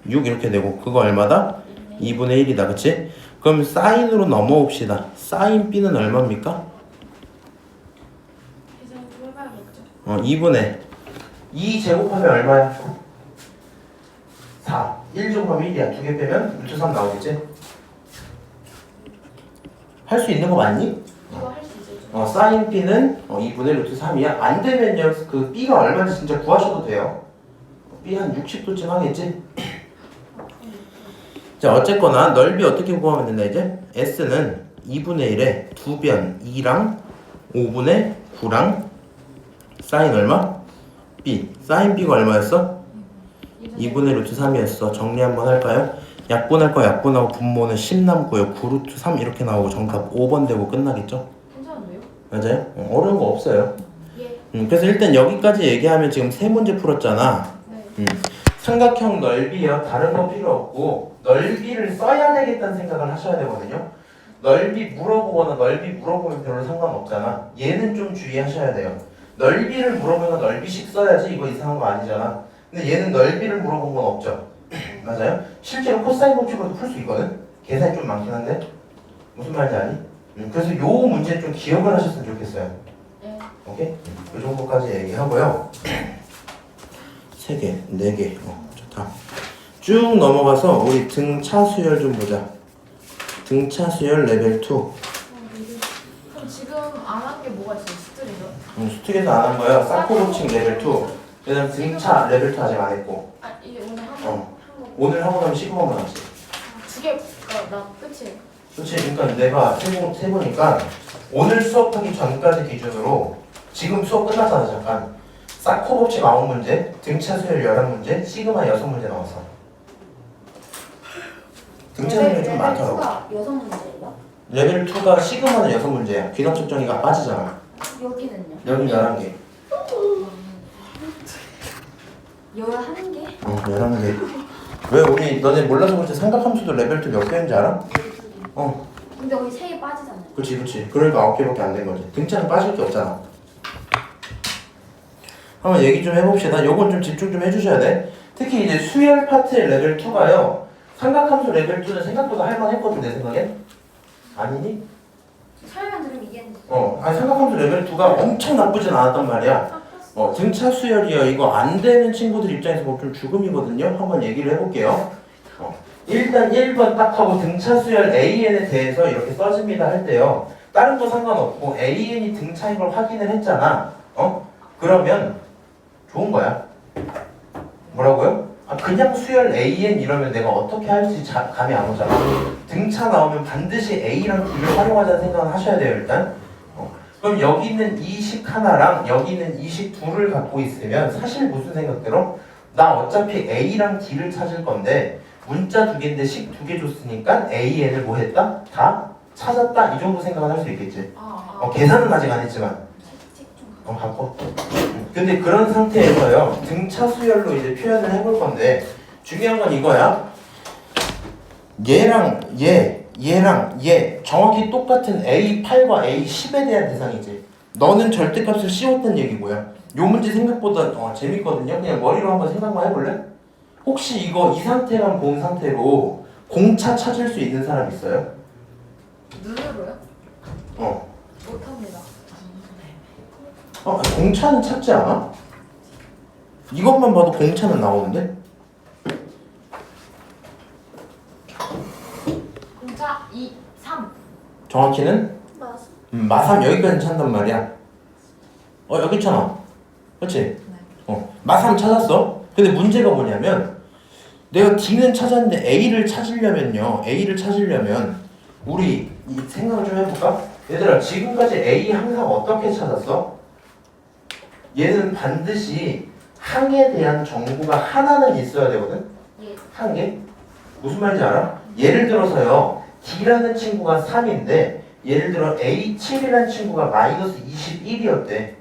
6 이렇게 되고 그거 얼마다? 2분의 1이다. 그치? 그럼 사인으로 넘어옵시다. 사인 B는 얼마입니까? 계산 좀 해봐야겠죠. 2분의 2 제곱하면 얼마야? 4 1 제곱하면 1이야. 2개 빼면 루트 3 나오겠지? 할 수 있는 거 맞니? 이거 할 수 있어요. 사인 B는 2분의 루트 3이야. 안 되면요 그 B가 얼마인지 진짜 구하셔도 돼요. B 한 60도쯤 하겠지? 자 어쨌거나 넓이 어떻게 구하면 된다 이제? S는 2분의 1에 두 변 2랑 5분의 9랑 사인 얼마? B. 사인 B가 얼마였어? 2분의 루트 3이었어. 정리 한번 할까요? 약분할 거 약분하고 분모는 10 남고요. 9 루트 3 이렇게 나오고 정답 5번 되고 끝나겠죠? 괜찮은데요? 맞아요? 어려운 거 없어요. 예. 그래서 일단 여기까지 얘기하면 지금 세 문제 풀었잖아. 네. 삼각형 넓이요. 다른 거 필요 없고 넓이를 써야 되겠다는 생각을 하셔야 되거든요. 넓이 물어보거나 넓이 물어보면 별로 상관없잖아. 얘는 좀 주의하셔야 돼요. 넓이를 물어보면 넓이식 써야지 이거 이상한 거 아니잖아. 근데 얘는 넓이를 물어본 건 없죠. 맞아요? 실제로 코사인 법칙으로도 풀 수 있거든. 계산이 좀 많긴 한데 무슨 말인지 아니? 그래서 요 문제 좀 기억을 하셨으면 좋겠어요. 예. 오케이? 요 정도까지 얘기하고요. 3개, 4개. 좋다. 쭉 넘어가서 우리 등차 수열 좀 보자. 등차 수열 레벨 2. 그럼 지금 안 한 게 뭐가 있어요? 스트리죠? 수특에서 안 한 거야. 사코 법칙 레벨 2. 그다음 등차 레벨 2 아직 안 했고. 아 이게 오늘 한 번. 오늘 하고 나면 15번 남았지. 두 개가 나 끝이에요. 그렇지. 그러니까 내가 세보니까 오늘 수업하기 전까지 기준으로 지금 수업 끝났잖아 잠깐. 사코 법칙 9문제, 등차 수열 11문제, 시그마 6문제 나왔어. 등차 수열이 좀 많더라고. 6문제예요? 레벨 2가 시그마는 6문제야. 귀납 측정이가 빠지잖아. 여기는요? 여기 11개. 11개? 11개. 왜 우리 너네 몰라서 그렇지 삼각함수도 레벨 2 몇 개인지 알아? 근데 거기 3개 빠지잖아요. 그치. 그러니까 9개밖에 안 된 거지. 등차는 빠질 게 없잖아. 한번 얘기 좀 해봅시다. 요건 좀 집중 좀 해주셔야 돼. 특히 이제 수열 파트의 레벨 2가요. 삼각함수 레벨 2는 생각보다 할만했거든 내 생각엔. 아니니? 설명 들으면 이해했는데. 아니 삼각함수 레벨 2가 엄청 나쁘진 않았단 말이야. 등차 수열이요. 이거 안 되는 친구들 입장에서 보면 좀 죽음이거든요. 한번 얘기를 해볼게요. 일단 1번 딱 하고 등차 수열 AN에 대해서 이렇게 써집니다 할 때요. 다른 거 상관없고 AN이 등차인 걸 확인을 했잖아. 그러면 좋은 거야. 뭐라고요? 그냥 수열 AN 이러면 내가 어떻게 할지 감이 안 오잖아. 등차 나오면 반드시 A랑 B를 활용하자는 생각을 하셔야 돼요 일단. 그럼 여기 있는 이식 하나랑 여기 있는 이식 둘을 갖고 있으면 사실 무슨 생각 들어? 나 어차피 A랑 D를 찾을 건데 문자 2개인데 식 2개 줬으니까 AN을 뭐 했다? 다 찾았다? 이 정도 생각을 할 수 있겠지. 계산은 아직 안 했지만 갖고. 근데 그런 상태에서요 등차 수열로 이제 표현을 해볼 건데 중요한 건 이거야. 얘랑 얘랑 얘 정확히 똑같은 A8과 A10에 대한 대상이지. 너는 절대값을 씌웠던 얘기고요. 요 문제 생각보다 재밌거든요. 그냥 머리로 한번 생각만 해볼래? 혹시 이거 이 상태만 본 상태로 공차 찾을 수 있는 사람 있어요? 눈으로요? 못합니다. 공차는 찾지 않아? 이것만 봐도 공차는 나오는데? 공차 2, 3. 정확히는? 맞아. 마삼 여기까지 찾단 말이야. 여기 있잖아. 그렇지? 마삼 찾았어. 근데 문제가 뭐냐면 내가 D는 찾았는데 A를 찾으려면 우리 이 생각을 좀 해볼까? 얘들아 지금까지 A 항상 어떻게 찾았어? 얘는 반드시 항에 대한 정보가 하나는 있어야 되거든? 예. 한 개? 무슨 말인지 알아? 예를 들어서요 D라는 친구가 3인데 예를 들어 A7이라는 친구가 마이너스 21이었대.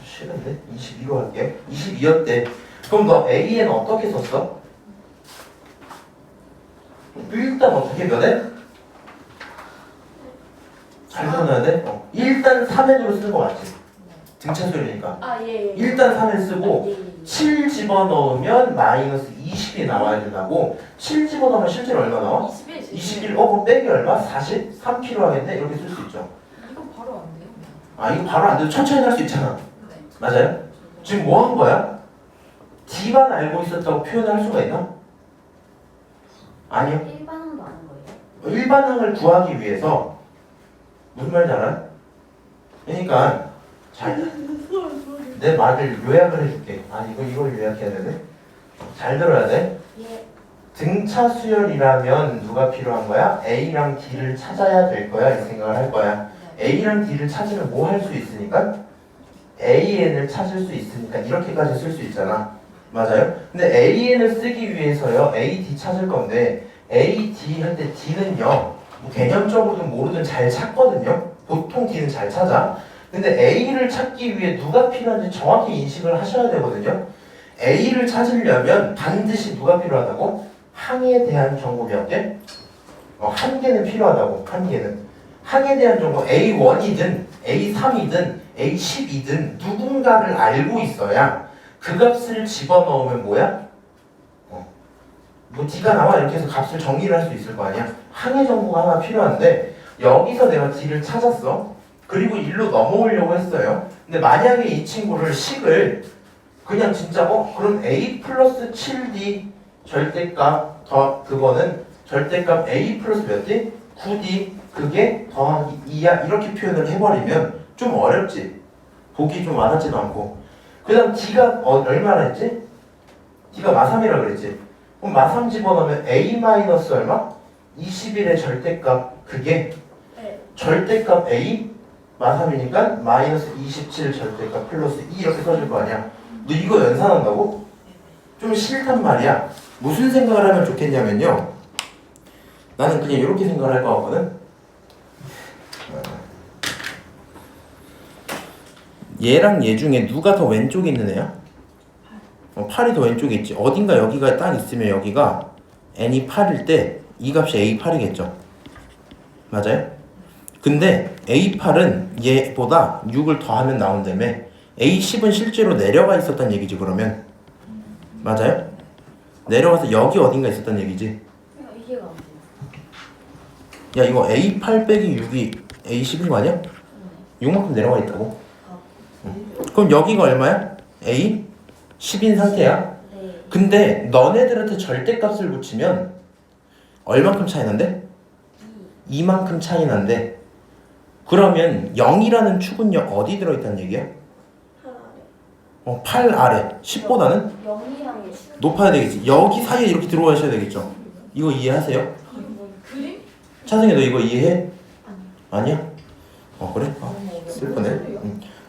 싫은데? 22로 할게요. 22였대. 그럼 너 A에는 어떻게 썼어? 일단 어떻게 변해? 잘 써놔야 돼? 일단 3n으로 쓰는 거 맞지? 등차 수열이니까. 아, 예. 일단 3n 쓰고 예, 예. 7 집어넣으면 마이너스 20이 나와야 된다고. 7 집어넣으면 실제로 얼마 나와? 21. 21. 그럼 빼기 얼마? 40? 3 필요하겠네? 이렇게 쓸 수 있죠. 이거 바로 안 돼요? 아 이거 바로 안 돼도 천천히 할 수 있잖아. 네. 맞아요? 지금 뭐 한 거야? D만 알고 있었다고 표현할 수가 있나? 아니요. 일반항도 아는 거예요? 일반항을 구하기 위해서 무슨 말인지 알아요? 그러니까 내 말을 요약을 해줄게. 아 이걸 요약해야 되네. 잘 들어야 돼. 예. 등차 수열이라면 누가 필요한 거야? A랑 D를 찾아야 될 거야. 이 생각을 할 거야. A랑 D를 찾으면 뭐 할 수 있으니까? AN을 찾을 수 있으니까 이렇게까지 쓸 수 있잖아. 맞아요? 근데 AN을 쓰기 위해서요 AD 찾을 건데 AD 할 때 D는요 뭐 개념적으로든 모르든 잘 찾거든요. 보통 D는 잘 찾아. 근데 A를 찾기 위해 누가 필요한지 정확히 인식을 하셔야 되거든요. A를 찾으려면 반드시 누가 필요하다고? 항에 대한 정보 몇 개? 한 개는 필요하다고. 한 개는. 항에 대한 정보 A1이든 A3이든 A10이든 누군가를 알고 있어야 그 값을 집어넣으면 뭐야? 뭐 D가 나와 이렇게 해서 값을 정리를 할 수 있을 거 아니야. 항의 정보가 하나 필요한데 여기서 내가 D를 찾았어. 그리고 일로 넘어오려고 했어요. 근데 만약에 이 친구를 식을 그냥 진짜 그럼 A 플러스 7D 절대값 더 그거는 절대값 A 플러스 몇 D? 9D 그게 더하기 2야 이렇게 표현을 해버리면 좀 어렵지. 보기 좀 와닿지도 않고. 그 다음 D가 얼마나 했지? D가 마3이라 그랬지. 그럼 마3 집어넣으면 A 마이너스 얼마? 21의 절대값 그게 네. 절대값 A 마3이니까 마이너스 27 절대값 플러스 2 이렇게 써줄 거 아니야. 너 이거 연산한다고? 좀 싫단 말이야. 무슨 생각을 하면 좋겠냐면요. 나는 그냥 이렇게 생각을 할 거 같거든. 얘랑 얘 중에 누가 더 왼쪽에 있는 애야? 8이 더 왼쪽에 있지. 어딘가 여기가 딱 있으면 여기가 n이 8일 때 이 값이 a8이겠죠. 맞아요? 근데 a8은 얘보다 6을 더하면 나온다며. a10은 실제로 내려가 있었단 얘기지 그러면. 맞아요? 내려가서 여기 어딘가 있었단 얘기지. 이해가 안 돼요. 야 이거 a8 빼기 6이 a10인 거 아니야? 6만큼 내려가 있다고. 그럼 여기가 얼마야? a 10인 상태야. 네. 근데 너네들한테 절대값을 붙이면 얼만큼 차이 난대? 2만큼 차이 난대. 그러면 0이라는 축은요 어디 들어있다는 얘기야? 하나래. 8 아래 10보다는 0이랑 수. 높아야 되겠지. 여기 사이에 이렇게 들어가셔야 되겠죠. 이거 이해하세요? 그림? 차승희 너 이거 이해해? 아니야? 그래? 쓸 거네.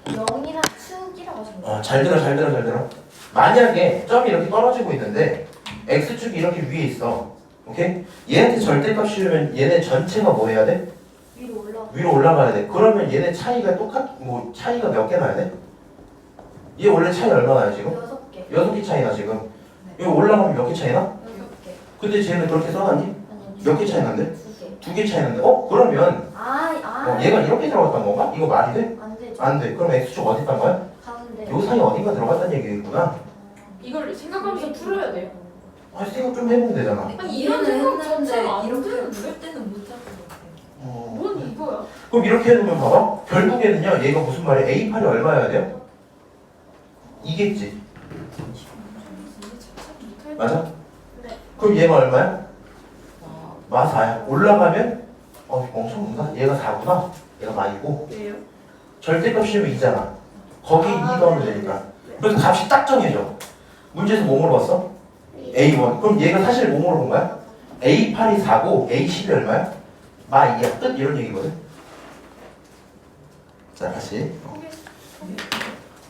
0이랑 축이라고 하신 거예요? 잘 들어 잘 들어 잘 들어. 만약에 점이 이렇게 떨어지고 있는데 x축이 이렇게 위에 있어. 오케이? 얘한테 절대값 씌우면 얘네 전체가 뭐 해야 돼? 위로 올라. 위로 올라가야 돼. 그러면 얘네 차이가 차이가 몇 개 나야 돼? 얘 원래 차이 얼마 나요 지금? 6개. 6개 차이 나 지금. 이거 올라가면 몇 개 차이 나? 6개. 근데 쟤는 그렇게 써놨니? 아니요. 몇 개 차이 난대? 2개. 2개 차이 난대? 그러면 얘가 이렇게 들어갔단 건가? 이거 말이 돼? 안 되죠. 안 돼. 그럼 x축 어디 있단 거야? 가운데. 요 사이 어딘가 들어갔다는 얘기겠구나. 이걸 생각하면서 풀어야 돼요. 생각 좀 해보면 되잖아. 아니 이런 생각 자체가 안 이렇게 드는데? 풀 때는 못 잡을 것 같아요. 뭔 이거야? 그럼 이렇게 해놓으면 봐봐. 결국에는요 얘가 무슨 말이야? A8이 얼마여야 돼요? 이겠지. 맞아? 네. 그럼 얘가 얼마야? 마4야. 올라가면 엄청 문다. 얘가 4구나. 얘가 마이고. 왜요? 절대값 씌우면 2잖아. 거기 2 넣으면 되니까. 그래서 값이 딱 정해져. 문제에서 뭐 물어봤어? A1. 그럼 얘가 사실 뭐 물어본 거야? A8이 4고 A10이 얼마야? 마2야. 끝 이런 얘기거든. 자 다시.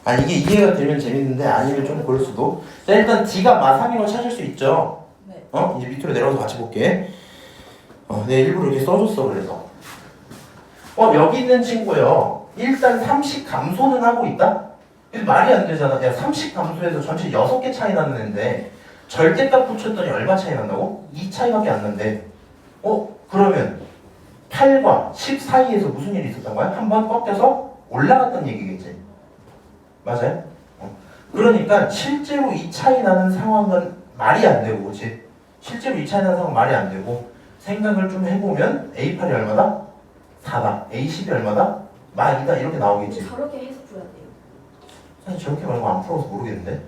아 이게 이해가 되면 재밌는데 아니면 좀 그럴 수도. 자 일단 D가 마3인 걸 찾을 수 있죠. 네. 이제 밑으로 내려가서 같이 볼게. 내가 일부러 이렇게 써줬어 그래서. 여기 있는 친구요. 일단 30 감소는 하고 있다. 근데 말이 안 되잖아. 야 30 감소해서 전체 6개 차이 났는데 절대값 붙였더니 얼마 차이 난다고? 2 차이밖에 안 난대. 그러면 8과 10 사이에서 무슨 일이 있었던 거야? 한번 꺾여서 올라갔던 얘기겠지. 맞아요? 그러니까 실제로 이 차이 나는 상황은 말이 안 되고, 그렇지? 실제로 이 차이 나는 상황은 말이 안 되고 생각을 좀 해보면 A8이 얼마다? 4다. A10이 얼마다? 마2다. 이렇게 나오겠지. 저렇게 해서 풀어야 돼요. 사실 저렇게 말고 안 풀어서 모르겠는데.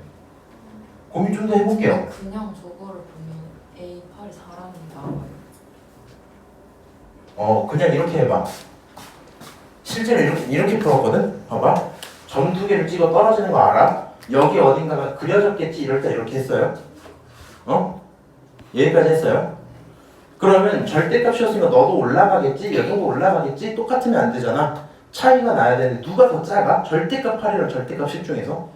고민 좀 더 해볼게요. 그냥 저거를 보면 A8이 4라는 나와요. 그냥 이렇게 해봐. 실제로 이렇게 풀었거든? 봐봐. 점 2개를 찍어 떨어지는 거 알아? 여기 어딘가가 그려졌겠지? 이럴 때 이렇게 했어요. 여기까지 했어요. 그러면 절대값이었으니까 너도 올라가겠지? 여기도 올라가겠지? 똑같으면 안 되잖아. 차이가 나야 되는데 누가 더 작아? 절대값 8이랑 절대값 10 중에서?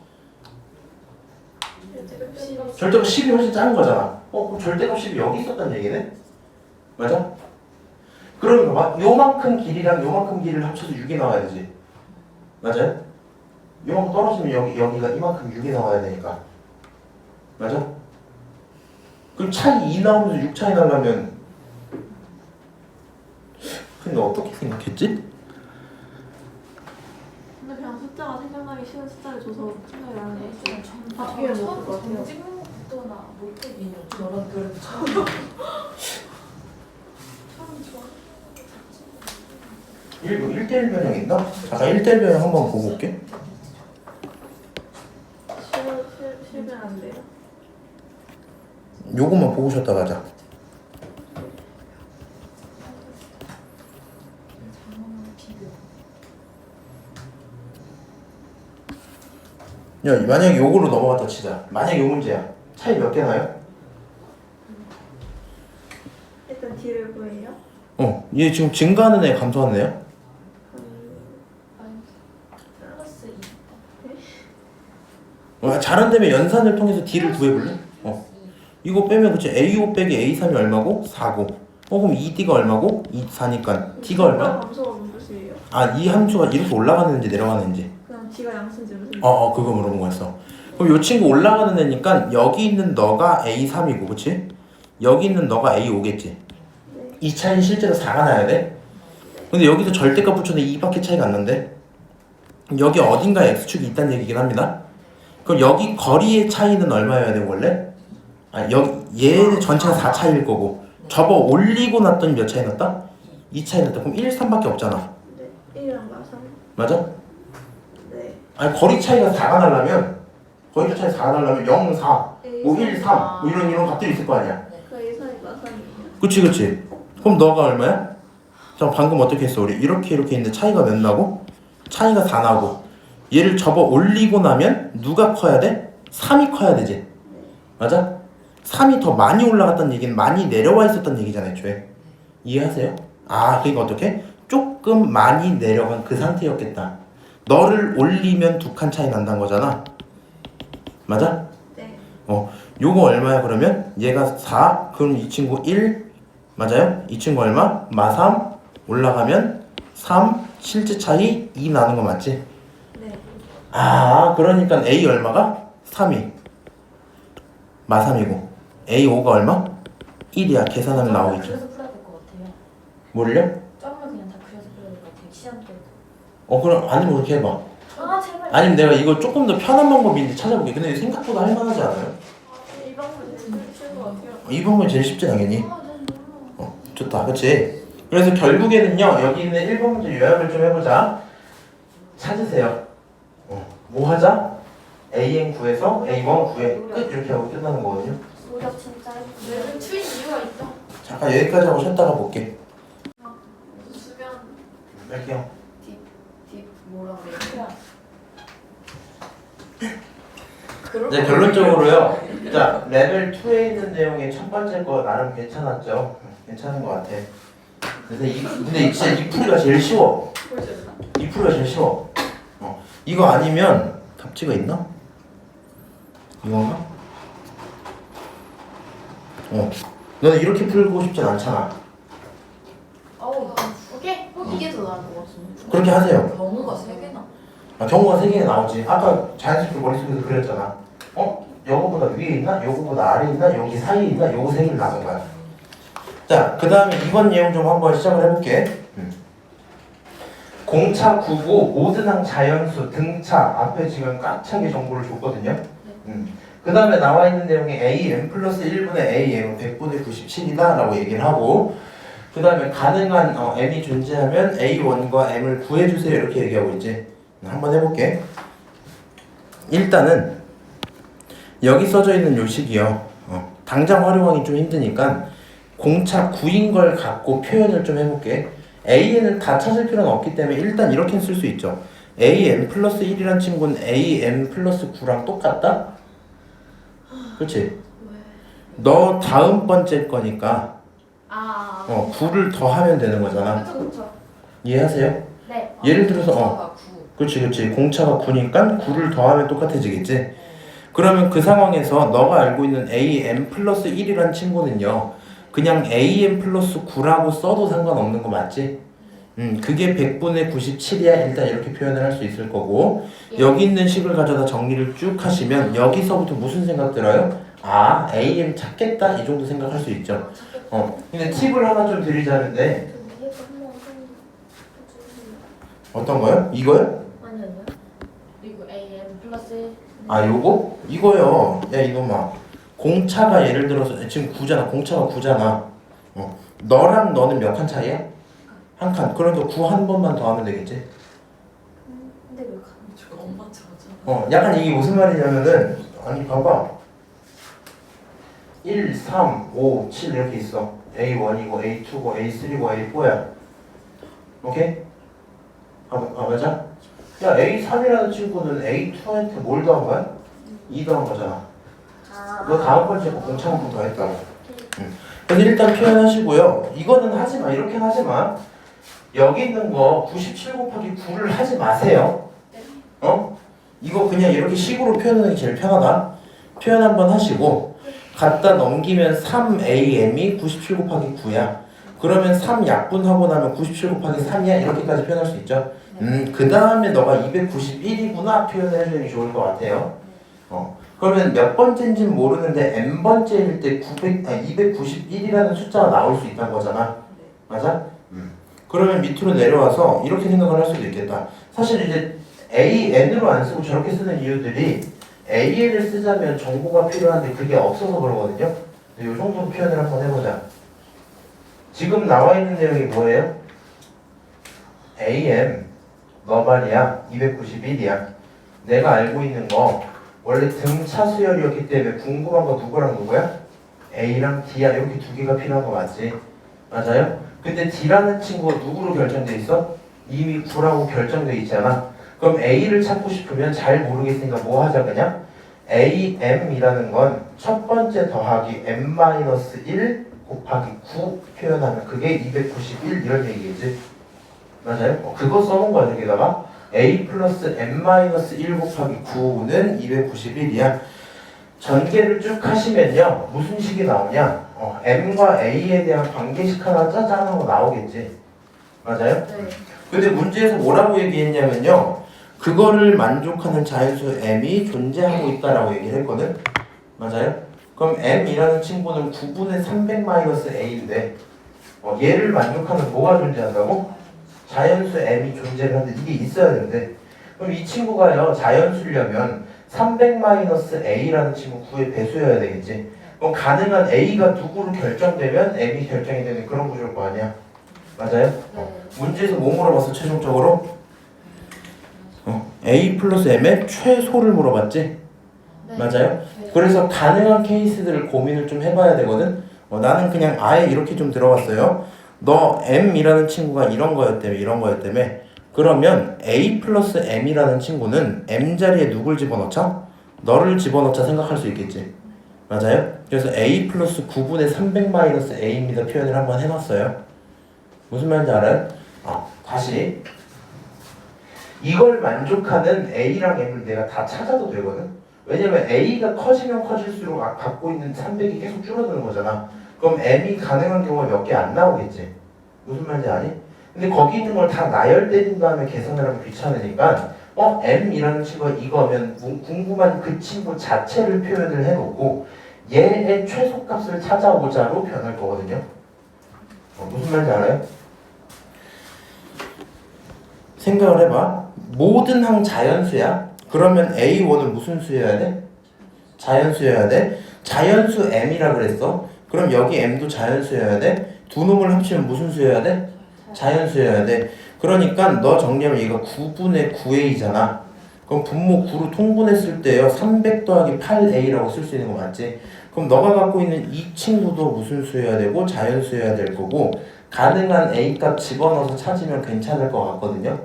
절대값 10이 훨씬 작은 거잖아. 그럼 절대값 10이 여기 있었단 얘기네? 맞아? 그러면 봐봐. 요만큼 길이랑 요만큼 길이를 합쳐서 6이 나와야 되지. 맞아요? 요만큼 떨어지면 여기가 이만큼 6이 나와야 되니까. 맞아? 그럼 차이 2 나오면서 6 차이 나려면 근데 어떻게 생각했지? 근데 그냥 숫자가 생각나기 쉬운 숫자를 줘서 생각이 나는 거 좀 바뀌게 먹을 것 같아요. 정직목도나 못되기는 저런 그래도 처음 좋아. 1대1 변형 있나? 잠깐 1대1 변형 한번 보고 올게. 쉬면 안 돼요. 요것만 보고 쉬었다 가자. 야, 만약에 요거로 넘어갔다 치자. 만약에 요 문제야. 차이 몇 개 나요? 일단 D를 구해요. 얘 지금 증가하는 애 감소하는 애야? 플러스 2. 잘한다면 연산을 통해서 D를 구해볼래? 이거 빼면 그치 A5 빼기 A3이 얼마고? 4고. 그럼 2D가 얼마고? 4니까 D가 얼마? 감소가 무슨 뜻이에요? 이 함수가 이렇게 올라가는지 내려가는지. 그냥 D가 양수인지 무슨 그거 물어본 거였어. 그럼 요 친구 올라가는 애니까 여기 있는 너가 A3이고, 그치? 여기 있는 너가 A5겠지? 이 차이는 실제로 4가 나야 돼? 근데 여기서 절대값 붙였는데 2밖에 차이가 안 난대? 여기 어딘가에 X축이 있다는 얘기긴 합니다. 그럼 여기 거리의 차이는 얼마여야 돼, 원래? 얘 전체가 4 차이일 거고, 접어 올리고 났더니 몇 차이 났다? 2 차이 났다. 그럼 1, 3밖에 없잖아. 네. 1이랑 마삼. 맞아? 네. 거리 차이가 4가 나려면, 거리 차이 4가 나려면 0, 4, 뭐 1, 3, 뭐 이런 값들이 있을 거 아니야. 그 A3이 마삼이에요. 그치. 그럼 너가 얼마야? 자, 방금 어떻게 했어? 우리 이렇게 있는데 차이가 몇 나고? 차이가 4 나고. 얘를 접어 올리고 나면 누가 커야 돼? 3이 커야 되지. 맞아? 3이 더 많이 올라갔다는 얘기는 많이 내려와 있었다는 얘기잖아요, 애초에. 이해하세요? 그러니까 어떻게? 조금 많이 내려간 그 상태였겠다. 너를 올리면 2칸 차이 난다는 거잖아. 맞아? 네. 요거 얼마야 그러면? 얘가 4, 그럼 이 친구 1, 맞아요? 이 친구 얼마? 마3 올라가면 3, 실제 차이 2 나는 거 맞지? 네. 그러니까 A 얼마가? 3이 마3이고 A5가 얼마? 1이야. 계산하면 나오겠죠. 그려서 풀어야 될 것 같아요. 뭘요? 점을 그냥 다 그려서 풀어야 될 것 같아요. 시험 때. 그럼 아니면 그렇게 해봐. 제발. 아니면 내가 이거 조금 더 편한 방법인지 찾아볼게. 근데 생각보다 할만하지 않아요? 이 방법은 제일 쉬운 것 같아요. 이 방법이 제일 쉽지 당연히. 너무. 좋다, 그치? 그래서 결국에는요, 여기 있는 1번 문제 요약을 좀 해보자. 찾으세요. 뭐 하자? AN 구해서 A1 구해. 끝! 이렇게 하고 끝나는 거거든요. 노력 진짜 해보세요. 내가 추인 이유가 있다. 잠깐 여기까지 하고 쉬었다가 볼게. 수면 뺄게요. 딥 뭐라 그래? 이제 결론적으로요. 자, 레벨 2에 있는 내용의 첫 번째 거 나름 괜찮았죠? 괜찮은 것 같아. 근데 진짜 이 풀이가 제일 쉬워. 보여줬나? 이 풀이가 제일 쉬워. 이거 아니면 답지가 있나? 이건가? 너는 이렇게 풀고 싶진 않잖아. 오케이. 이게 더 나은 것 같은데. 그렇게 하세요. 경우가 3개나. 경우가 3개가 나오지. 아까 자연스럽게 머릿속에서 그렸잖아. 요거보다 위에 있나? 요거보다 아래에 있나? 여기 사이에 있나? 요거 3개를 나눈 거야. 자, 그 다음에 이번 내용 좀 한번 시작을 해볼게. 공차, 구고, 모든항 자연수, 등차 앞에 지금 꽉 차게 정보를 줬거든요. 그 다음에 나와 있는 내용이 a m 플러스 1분의 a m은 100분의 97이다 라고 얘기를 하고, 그 다음에 가능한 m이 존재하면 a1과 m을 구해주세요 이렇게 얘기하고 있지. 한번 해볼게. 일단은 여기 써져 있는 요식이요, 당장 활용하기 좀 힘드니까 공차 9인 걸 갖고 표현을 좀 해볼게. AN을 다 찾을 필요는 없기 때문에 일단 이렇게 쓸 수 있죠. AM 플러스 1이란 친구는 AM 플러스 9랑 똑같다? 그렇지? 너 다음 번째 거니까 9를 더하면 되는 거잖아. 그쵸. 이해하세요? 네. 예를 들어서 공차가 9. 그렇지. 공차가 9니까 9를 더하면 똑같아지겠지? 그러면 그 상황에서 너가 알고 있는 AM 플러스 1이란 친구는요, 그냥 AM 플러스 9라고 써도 상관없는 거 맞지? 그게 100분의 97이야. 일단 이렇게 표현을 할 수 있을 거고, 여기 있는 식을 가져다 정리를 쭉 하시면 여기서부터 무슨 생각 들어요? AM 찾겠다 이 정도 생각할 수 있죠. 근데 팁을 하나 좀 드리자는데, 어떤 거요? 이거요? 아니요. 그리고 AM 플러스 요거? 이거요. 야 이놈아, 공차가 예를 들어서 지금 9잖아. 공차가 9잖아. 너랑 너는 몇 칸 차이야? 한 칸. 그러니까 9 한 번만 더 하면 되겠지? 근데 왜 저거 엄마 저거잖아. 약간 이게 무슨 말이냐면은, 아니 봐봐, 1, 3, 5, 7 이렇게 있어. A1이고 A2고 A3고 A4야. 오케이? 맞아? 야, A3이라는 친구는 A2한테 뭘 더한 거야? 2 더한 거잖아. 너 다음 번째 거 공차만큼 더 했다고. 그래서 일단 표현하시고요. 이거는 하지마. 이렇게 하지마. 여기 있는 거 97 곱하기 9를 하지 마세요. 이거 그냥 이렇게 식으로 표현하는 게 제일 편하다. 표현 한번 하시고 갖다 넘기면 3am이 97 곱하기 9야. 그러면 3 약분하고 나면 97 곱하기 3이야. 이렇게까지 표현할 수 있죠. 그 다음에 너가 291이구나 표현을 해주는 게 좋을 것 같아요. 그러면 몇 번째인지는 모르는데 n번째일 때 291이라는 숫자가 나올 수 있다는 거잖아. 맞아? 그러면 밑으로 내려와서 이렇게 생각을 할 수도 있겠다. 사실 이제 AN으로 안 쓰고 저렇게 쓰는 이유들이, AN을 쓰자면 정보가 필요한데 그게 없어서 그러거든요. 이 정도 표현을 한번 해보자. 지금 나와 있는 내용이 뭐예요? AM 너 말이야 291이야. 내가 알고 있는 거 원래 등차 수열이었기 때문에 궁금한 거 누구랑 누구야? A랑 D야. 이렇게 두 개가 필요한 거 맞지? 맞아요? 근데 D라는 친구가 누구로 결정돼 있어? 이미 9라고 결정돼 있잖아. 그럼 A를 찾고 싶으면 잘 모르겠으니까 뭐 하자 그냥? AM이라는 건 첫 번째 더하기 M-1 곱하기 9 표현하면 그게 291 이런 얘기겠지? 맞아요? 그거 써놓은 거야. 여기다가 A 플러스 M-1 곱하기 9는 291이야. 전개를 쭉 하시면요, 무슨 식이 나오냐? M과 A에 대한 관계식 하나 짜잔 하고 나오겠지. 맞아요? 네. 근데 문제에서 뭐라고 얘기했냐면요, 그거를 만족하는 자연수 M이 존재하고 있다라고 얘기를 했거든. 맞아요? 그럼 M이라는 친구는 9분의 300-A인데 얘를 만족하는 뭐가 존재한다고? 자연수 M이 존재를 하는데 이게 있어야 되는데, 그럼 이 친구가요, 자연수려면 300-A라는 친구 9의 배수여야 되겠지. 그럼 가능한 A가 누구로 결정되면 M이 결정이 되는 그런 구조일 거 아니야. 맞아요? 문제에서 뭐 물어봤어 최종적으로? A 플러스 M의 최소를 물어봤지? 네. 맞아요? 그래서 가능한 케이스들을 고민을 좀 해봐야 되거든. 나는 그냥 아예 이렇게 좀 들어갔어요. 너 M이라는 친구가 이런 거였다며. 그러면 A 플러스 M이라는 친구는 M 자리에 누굴 집어넣자? 너를 집어넣자 생각할 수 있겠지. 맞아요? 그래서 A 플러스 9분의 300-A입니다 표현을 한번 해놨어요. 무슨 말인지 알아요? 다시 이걸 만족하는 A랑 M을 내가 다 찾아도 되거든. 왜냐면 A가 커지면 커질수록 갖고 있는 300이 계속 줄어드는 거잖아. 그럼 M이 가능한 경우가 몇 개 안 나오겠지. 무슨 말인지 아니? 근데 거기 있는 걸 다 나열때린 다음에 계산을 하면 귀찮으니까 M이라는 친구가 이거면 궁금한 그 친구 자체를 표현을 해놓고 얘의 최소값을 찾아오자로 변할 거거든요. 무슨 말인지 알아요? 생각을 해봐. 모든 항 자연수야. 그러면 A1은 무슨 수여야 돼? 자연수여야 돼. 자연수 M이라 그랬어. 그럼 여기 M도 자연수여야 돼. 두 놈을 합치면 무슨 수여야 돼? 자연수여야 돼. 그러니까 너 정리하면 얘가 9분의 9A잖아. 그럼 분모 9로 통분했을 때요 300 더하기 8A라고 쓸 수 있는 거 맞지? 그럼 너가 갖고 있는 이 친구도 무슨 수여야 되고 자연수여야 될 거고 가능한 A값 집어넣어서 찾으면 괜찮을 것 같거든요.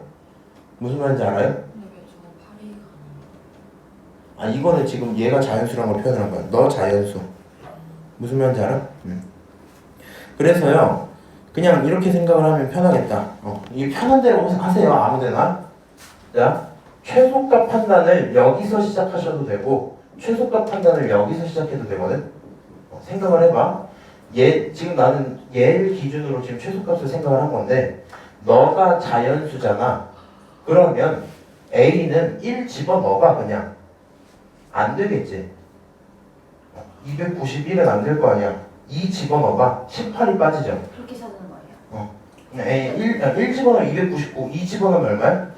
무슨 말인지 알아요? 아 이거는 지금 얘가 자연수라는 걸 표현한 거야. 너 자연수. 무슨 말인지 알아? 그래서요 그냥 이렇게 생각을 하면 편하겠다. 이 편한 대로 하세요. 아무데나. 자 최소값 판단을 여기서 시작하셔도 되고 최소값 판단을 여기서 시작해도 되거든. 생각을 해봐. 지금 나는 얘를 기준으로 지금 최소값을 생각을 한 건데 너가 자연수잖아. 그러면 A는 1 집어넣어봐. 그냥 안 되겠지. 291은 안 될 거 아니야. 2 집어넣어봐. 18이 빠지죠. 그렇게 찾는 거예요? 그냥 A 1 집어넣으면 299, 2 집어넣으면 얼마야?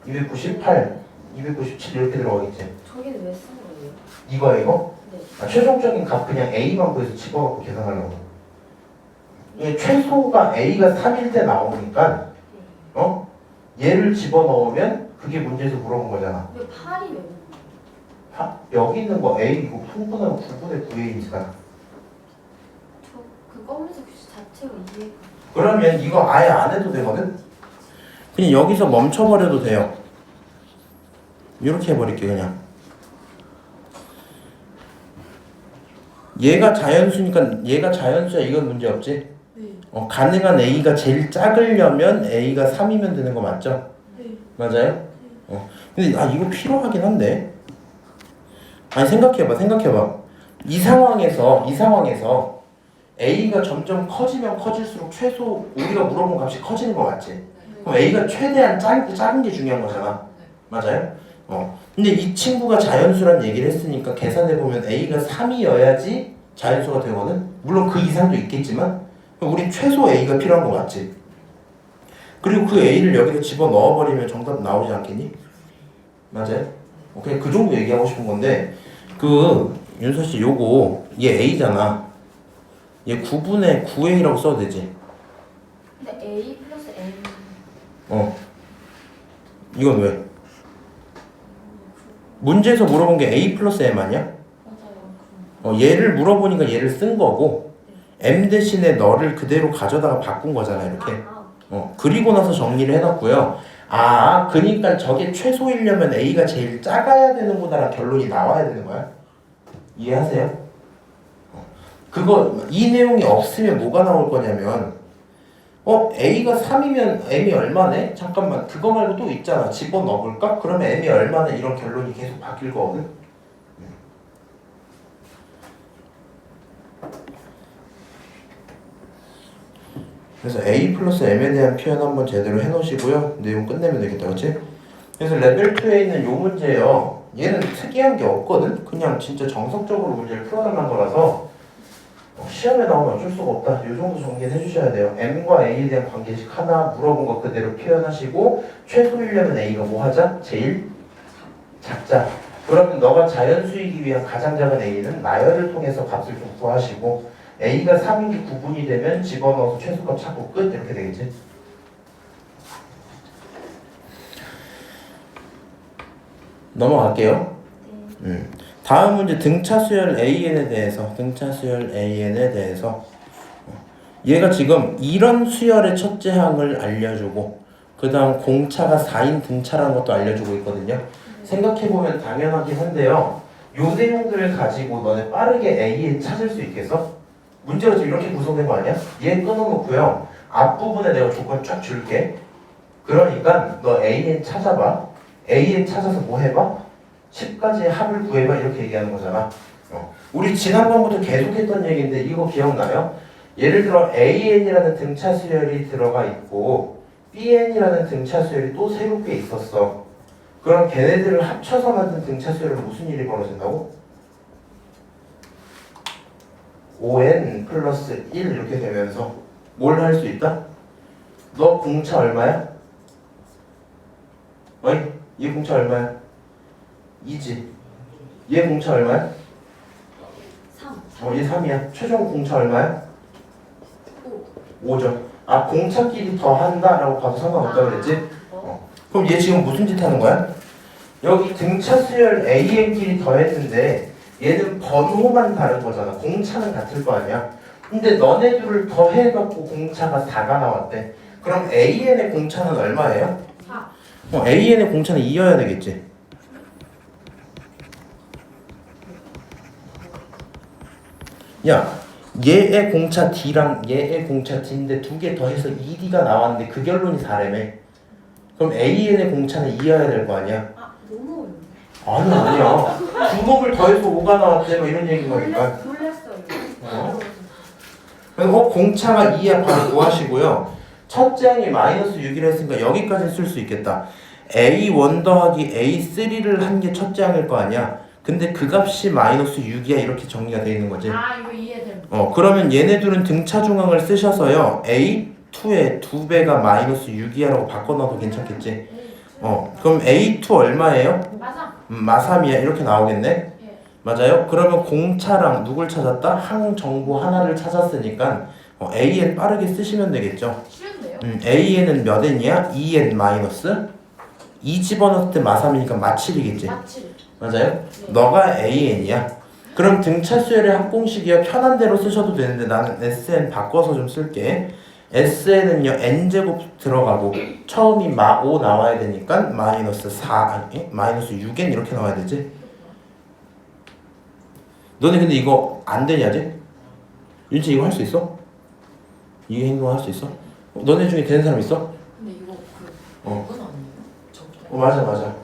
298, 297 이렇게 들어가겠지. 저기는 왜 쓴 거예요? 이거? 네. 최종적인 값 그냥 A만 구해서 집어넣고 계산하려고. 이게 최소가 A가 3일 때 나오니까 얘를 집어넣으면 그게 문제에서 물어본 거잖아. 왜 8이 왜? 여기 있는 거 A 이거 풍분하면 9분의 9A니까. 그 검은색 글씨 자체가 이해가. 그러면 이거 아예 안 해도 되거든? 그냥 여기서 멈춰버려도 돼요. 이렇게 해버릴게 그냥. 얘가 자연수니까 얘가 자연수야. 이건 문제없지? 네. 가능한 A가 제일 작으려면 A가 3이면 되는 거 맞죠? 네. 맞아요? 근데 이거 필요하긴 한데. 아니 생각해봐. 이 상황에서 A가 점점 커지면 커질수록 최소 우리가 물어본 값이 커지는 거 맞지? 그럼 A가 최대한 작은 게 중요한 거잖아. 맞아요? 근데 이 친구가 자연수란 얘기를 했으니까 계산해보면 A가 3이어야지 자연수가 되거든? 물론 그 이상도 있겠지만 우린 최소 A가 필요한 거 맞지? 그리고 그 A를 여기다 집어넣어버리면 정답 나오지 않겠니? 맞아요? 그냥 그 정도 얘기하고 싶은 건데 윤서씨 요거 얘 A잖아. 얘 9분의 9A라고 써도 되지? 근데 A 플러스 M. 이건 왜? 문제에서 물어본 게 A 플러스 M 아니야? 맞아요. 얘를 물어보니까 얘를 쓴 거고 M 대신에 너를 그대로 가져다가 바꾼 거잖아 이렇게. 그리고 나서 정리를 해놨고요. 그니까 저게 최소이려면 A가 제일 작아야 되는구나라는 결론이 나와야 되는 거야. 이해하세요? 이 내용이 없으면 뭐가 나올 거냐면 A가 3이면 M이 얼마네? 잠깐만 그거 말고 또 있잖아. 집어넣어볼까? 그러면 M이 얼마네? 이런 결론이 계속 바뀔 거거든. 그래서 A 플러스 M에 대한 표현 한번 제대로 해놓으시고요. 내용 끝내면 되겠다. 그치? 그래서 레벨 2에 있는 요 문제요. 얘는 특이한 게 없거든? 그냥 진짜 정석적으로 문제를 풀어나간 거라서 시험에 나오면 어쩔 수가 없다. 이 정도 정리는 해주셔야 돼요. M과 A에 대한 관계식 하나 물어본 거 그대로 표현하시고 최소이려면 A가 뭐 하자? 제일 작자. 그러면 너가 자연수이기 위한 가장 작은 A는 나열을 통해서 값을 좀 구하시고 A가 3인 게 9분이 되면 집어넣어서 최소값 찾고 끝 이렇게 되겠지. 넘어갈게요. 다음 문제 등차수열 AN에 대해서 얘가 지금 이런 수열의 첫째 항을 알려주고 그 다음 공차가 4인 등차라는 것도 알려주고 있거든요. 생각해보면 당연하긴 한데요. 요 내용들을 가지고 너네 빠르게 AN 찾을 수 있겠어? 문제가 지금 이렇게 구성된 거 아니야? 얘 끊어놓고요. 앞부분에 내가 조건 쫙 줄게. 그러니까 너 AN 찾아봐. AN 찾아서 뭐 해봐? 10가지의 합을 구해봐 이렇게 얘기하는 거잖아. 우리 지난번부터 계속했던 얘기인데 이거 기억나요? 예를 들어 AN이라는 등차 수열이 들어가 있고 BN이라는 등차 수열이 또 새롭게 있었어. 그럼 걔네들을 합쳐서 만든 등차 수열은 무슨 일이 벌어진다고? ON 플러스 1 이렇게 되면서 뭘 할 수 있다? 너 공차 얼마야? 어이? 얘 공차 얼마야? 2지. 얘 공차 얼마야? 3. 얘 3이야. 최종 공차 얼마야? 5죠. 아, 공차끼리 더한다라고 봐도 상관없다고 그랬지? 그럼 얘 지금 무슨 짓 하는 거야? 여기 등차 수열 AN끼리 더했는데 얘는 번호만 다른 거잖아. 공차는 같을 거 아니야. 근데 너네 둘을 더해갖고 공차가 4가 나왔대. 그럼 AN의 공차는 얼마예요? 4. AN의 공차는 2여야 되겠지. 야, 얘의 공차 D랑 얘의 공차 D인데 두 개 더해서 2D가 나왔는데 그 결론이 4래매. 그럼 AN의 공차는 2여야 될 거 아니야? 너무 어렵네. 아니야. 두 놈을 더해서 5가 나왔대. 뭐 이런 얘기인 거니까. 놀랐어요. 그래서 공차가 2야 바로 구하시고요. 첫째 항이 마이너스 6이라 했으니까 여기까지 쓸 수 있겠다. A1 더하기 A3를 한 게 첫째 항일 거 아니야. 근데 그 값이 마이너스 6이야 이렇게 정리가 돼 있는 거지. 아 이거 이해됨. 그러면 얘네들은 등차 중앙을 쓰셔서요. A2의 2배가 마이너스 6이야라고 바꿔놔도 괜찮겠지. 그럼 A2 얼마예요? 맞아. 마3이야 이렇게 나오겠네. 예. 맞아요? 그러면 공차랑 누굴 찾았다? 항 정보 하나를 찾았으니까 AN 빠르게 쓰시면 되겠죠. 쉬운데요? AN은 몇 N이야? 2N 마이너스 2 집어넣을 때 마3이니까 마7이겠지. 맞지. 맞아요? 네. 너가 AN이야. 그럼 등차 수열의 합공식이요. 편한 대로 쓰셔도 되는데 나는 SN 바꿔서 좀 쓸게. SN은요 N제곱 들어가고 처음이 마5 나와야 되니까 마이너스 4 아니 마이너스 6N 이렇게 나와야 되지. 너네 근데 이거 안 되냐 아직? 윤지 이거 할 수 있어? 이 행동 할 수 있어? 너네 중에 되는 사람 있어? 근데 이거 그건 아니에요? 적분. 맞아.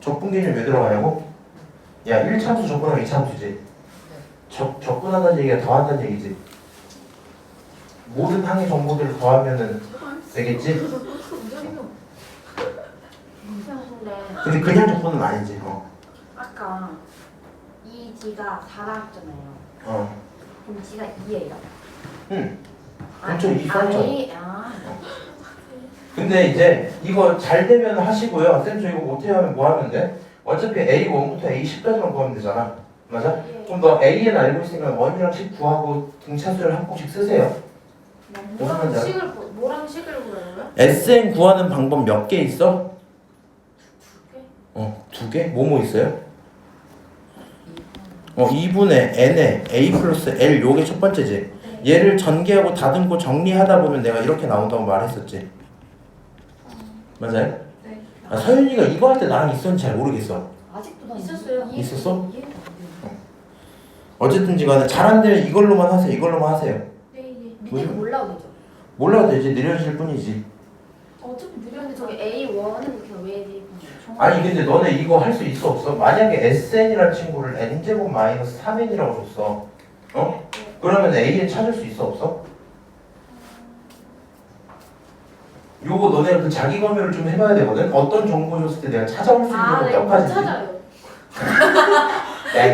적분 개념 왜 들어가냐고? 야 1차함수 적분하면 2차함수지. 적분한다는 얘기가 더한다는 얘기지. 모든 항의 정보들을 더하면은 되겠지? 근데 그냥 적분은 아니지. 아까 이 D가 4라 했잖아요. 그럼 D가 2예요. 응. 그렇죠. 이 써있죠. 아. 근데 이제 이거 잘 되면 하시고요. 쌤 저 이거 못해요 하면 뭐 하면 돼? 어차피 A1부터 A10까지만 구하면 되잖아. 맞아? 그럼 너 A는 알고 있으니까 1이랑 10 구하고 등차수를 한 꼭씩 쓰세요. 뭐랑 식을 구하려고요? SN 구하는 방법 몇 개 있어? 2개? 뭐뭐 있어요? 2분의 N에 A 플러스 L 요게 첫 번째지. 얘를 전개하고 다듬고 정리하다 보면 내가 이렇게 나온다고 말했었지. 맞아요? 네. 서윤이가 이거 할 때 나랑 있었는지 잘 모르겠어. 아직도 나 있었어요. 있었어? 이해가 안 돼요. 어쨌든 간에 잘 안 되면 이걸로만 하세요. 이걸로만 하세요. 네. 밑에 거 몰라도 되죠? 몰라도 되지. 느려질 뿐이지. 어차피 근데 느렸는데 저기 A1은 이렇게 왜 되고 아니 근데 너네 이거 할 수 있어 없어? 만약에 SN이라는 친구를 N제곱 마이너스 3N이라고 줬어. 그러면 AN 찾을 수 있어 없어? 요거 너네 그 자기 검열을 좀 해봐야 되거든? 어떤 정보 줬을 때 내가 찾아올 수 있는 건 몇 못 가지지? 찾아요. 야,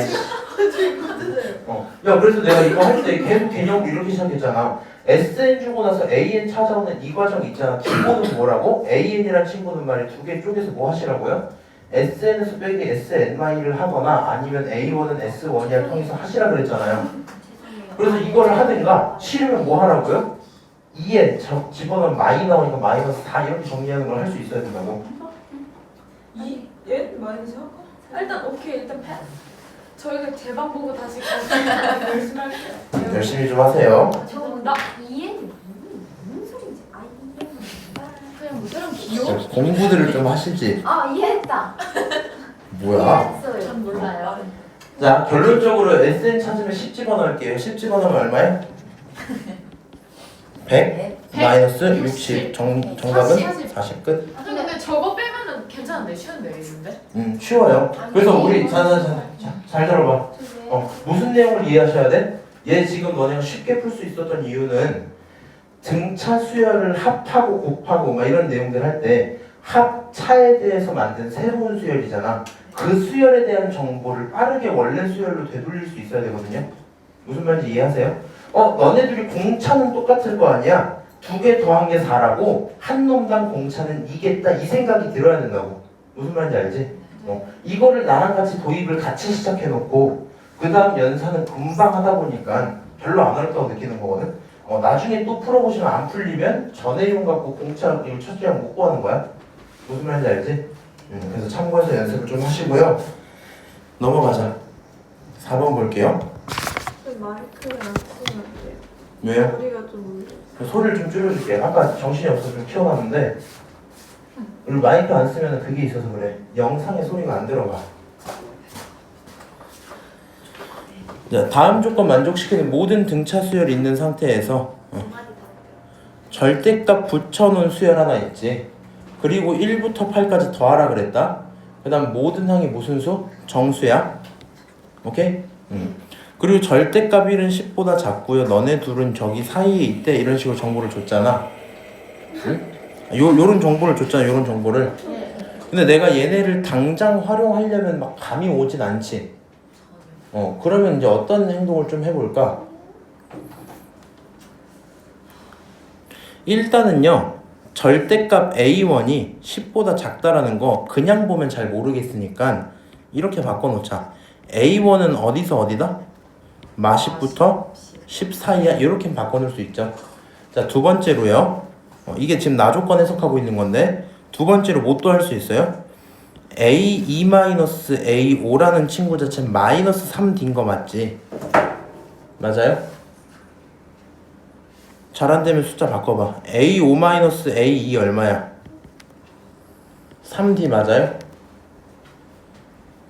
야 그래서 내가 이거 할 때 계속 개념을 이렇게 시작했잖아. SN 주고 나서 AN 찾아오는 이 과정 있잖아. 기본은 뭐라고? AN이란 친구는 말이 두 개 쪼개서 뭐 하시라고요? SN에서 빼기 SN마이를 하거나 아니면 A1은 S1이랑 통해서 하시라 그랬잖아요. 그래서 이거를 하든가 싫으면 뭐 하라고요? 2N 집어넣으면 마이 나오니까 마이너스 4 이렇게 정리하는 걸 할 수 있어야 된다고. 얘 마이너스 할까? 일단 오케이 일단 패. 저희가 제 방 보고 다시 열심히 할게요. 열심히 좀 하세요. 죄송합니다. 2N이 무슨 소리지? 그냥 무슨 귀여워? 공부들을 좀 하시지. 이해했다. 뭐야? 이해했어요. 전 몰라요. 자 결론적으로 SN 찾으면 10 집어넣을게요. 10 집어넣으면 얼마야? 100? 마이너스 60. 정답은 40 끝. 근데 저거 빼면은 괜찮. 괜찮은데 쉬운데 있는데? 쉬워요. 그래서 우리 잘 들어봐. 주세요. 무슨 내용을 이해하셔야 돼? 얘 지금 너네가 쉽게 풀 수 있었던 이유는 등차 수열을 합하고 곱하고 막 이런 내용들 할 때 합차에 대해서 만든 새로운 수열이잖아. 그 수열에 대한 정보를 빠르게 원래 수열로 되돌릴 수 있어야 되거든요. 무슨 말인지 이해하세요? 너네들이 공차는 똑같을 거 아니야? 2개 더한 게 4라고 한 놈당 공차는 2겠다 이 생각이 들어야 된다고. 무슨 말인지 알지? 이거를 나랑 같이 도입을 같이 시작해놓고 그 다음 연산은 금방 하다 보니까 별로 안 어렵다고 느끼는 거거든. 나중에 또 풀어보시면 안 풀리면 전해용 갖고 공차 이거 첫째랑 못 구하는 거야. 무슨 말인지 알지? 그래서 참고해서 연습을 좀 하시고요. 넘어가자. 4번 볼게요. 마이크를 안 쓰면 안 돼요. 왜요? 소리가 좀 소리를 좀 줄여줄게. 아까 정신이 없어서 좀 키워놨는데 우리 마이크 안 쓰면 그게 있어서 그래. 영상에 소리가 안 들어가. 자, 다음 조건 만족시키는 모든 등차 수열이 있는 상태에서 절대값 붙여놓은 수열 하나 있지. 그리고 1부터 8까지 더하라 그랬다. 그 다음 모든 항이 무슨 수? 정수야. 오케이? 그리고 절대값 1은 10보다 작고요. 너네 둘은 저기 사이에 있대. 이런 식으로 정보를 줬잖아. 응? 요런 정보를 줬잖아. 요런 정보를. 근데 내가 얘네를 당장 활용하려면 막 감이 오진 않지. 그러면 이제 어떤 행동을 좀 해볼까? 일단은요. 절대값 A1이 10보다 작다라는 거 그냥 보면 잘 모르겠으니까 이렇게 바꿔놓자. A1은 어디서 어디다? 마10부터 10 사이야. 이렇게 바꿔놓을 수 있죠. 자, 두 번째로요. 이게 지금 나조건 해석하고 있는 건데 두 번째로 뭐 또 할 수 있어요? A2-A5라는 친구 자체는 마이너스 3D인 거 맞지? 맞아요? 잘 안되면 숫자 바꿔봐. A5-A2 얼마야? 3D 맞아요?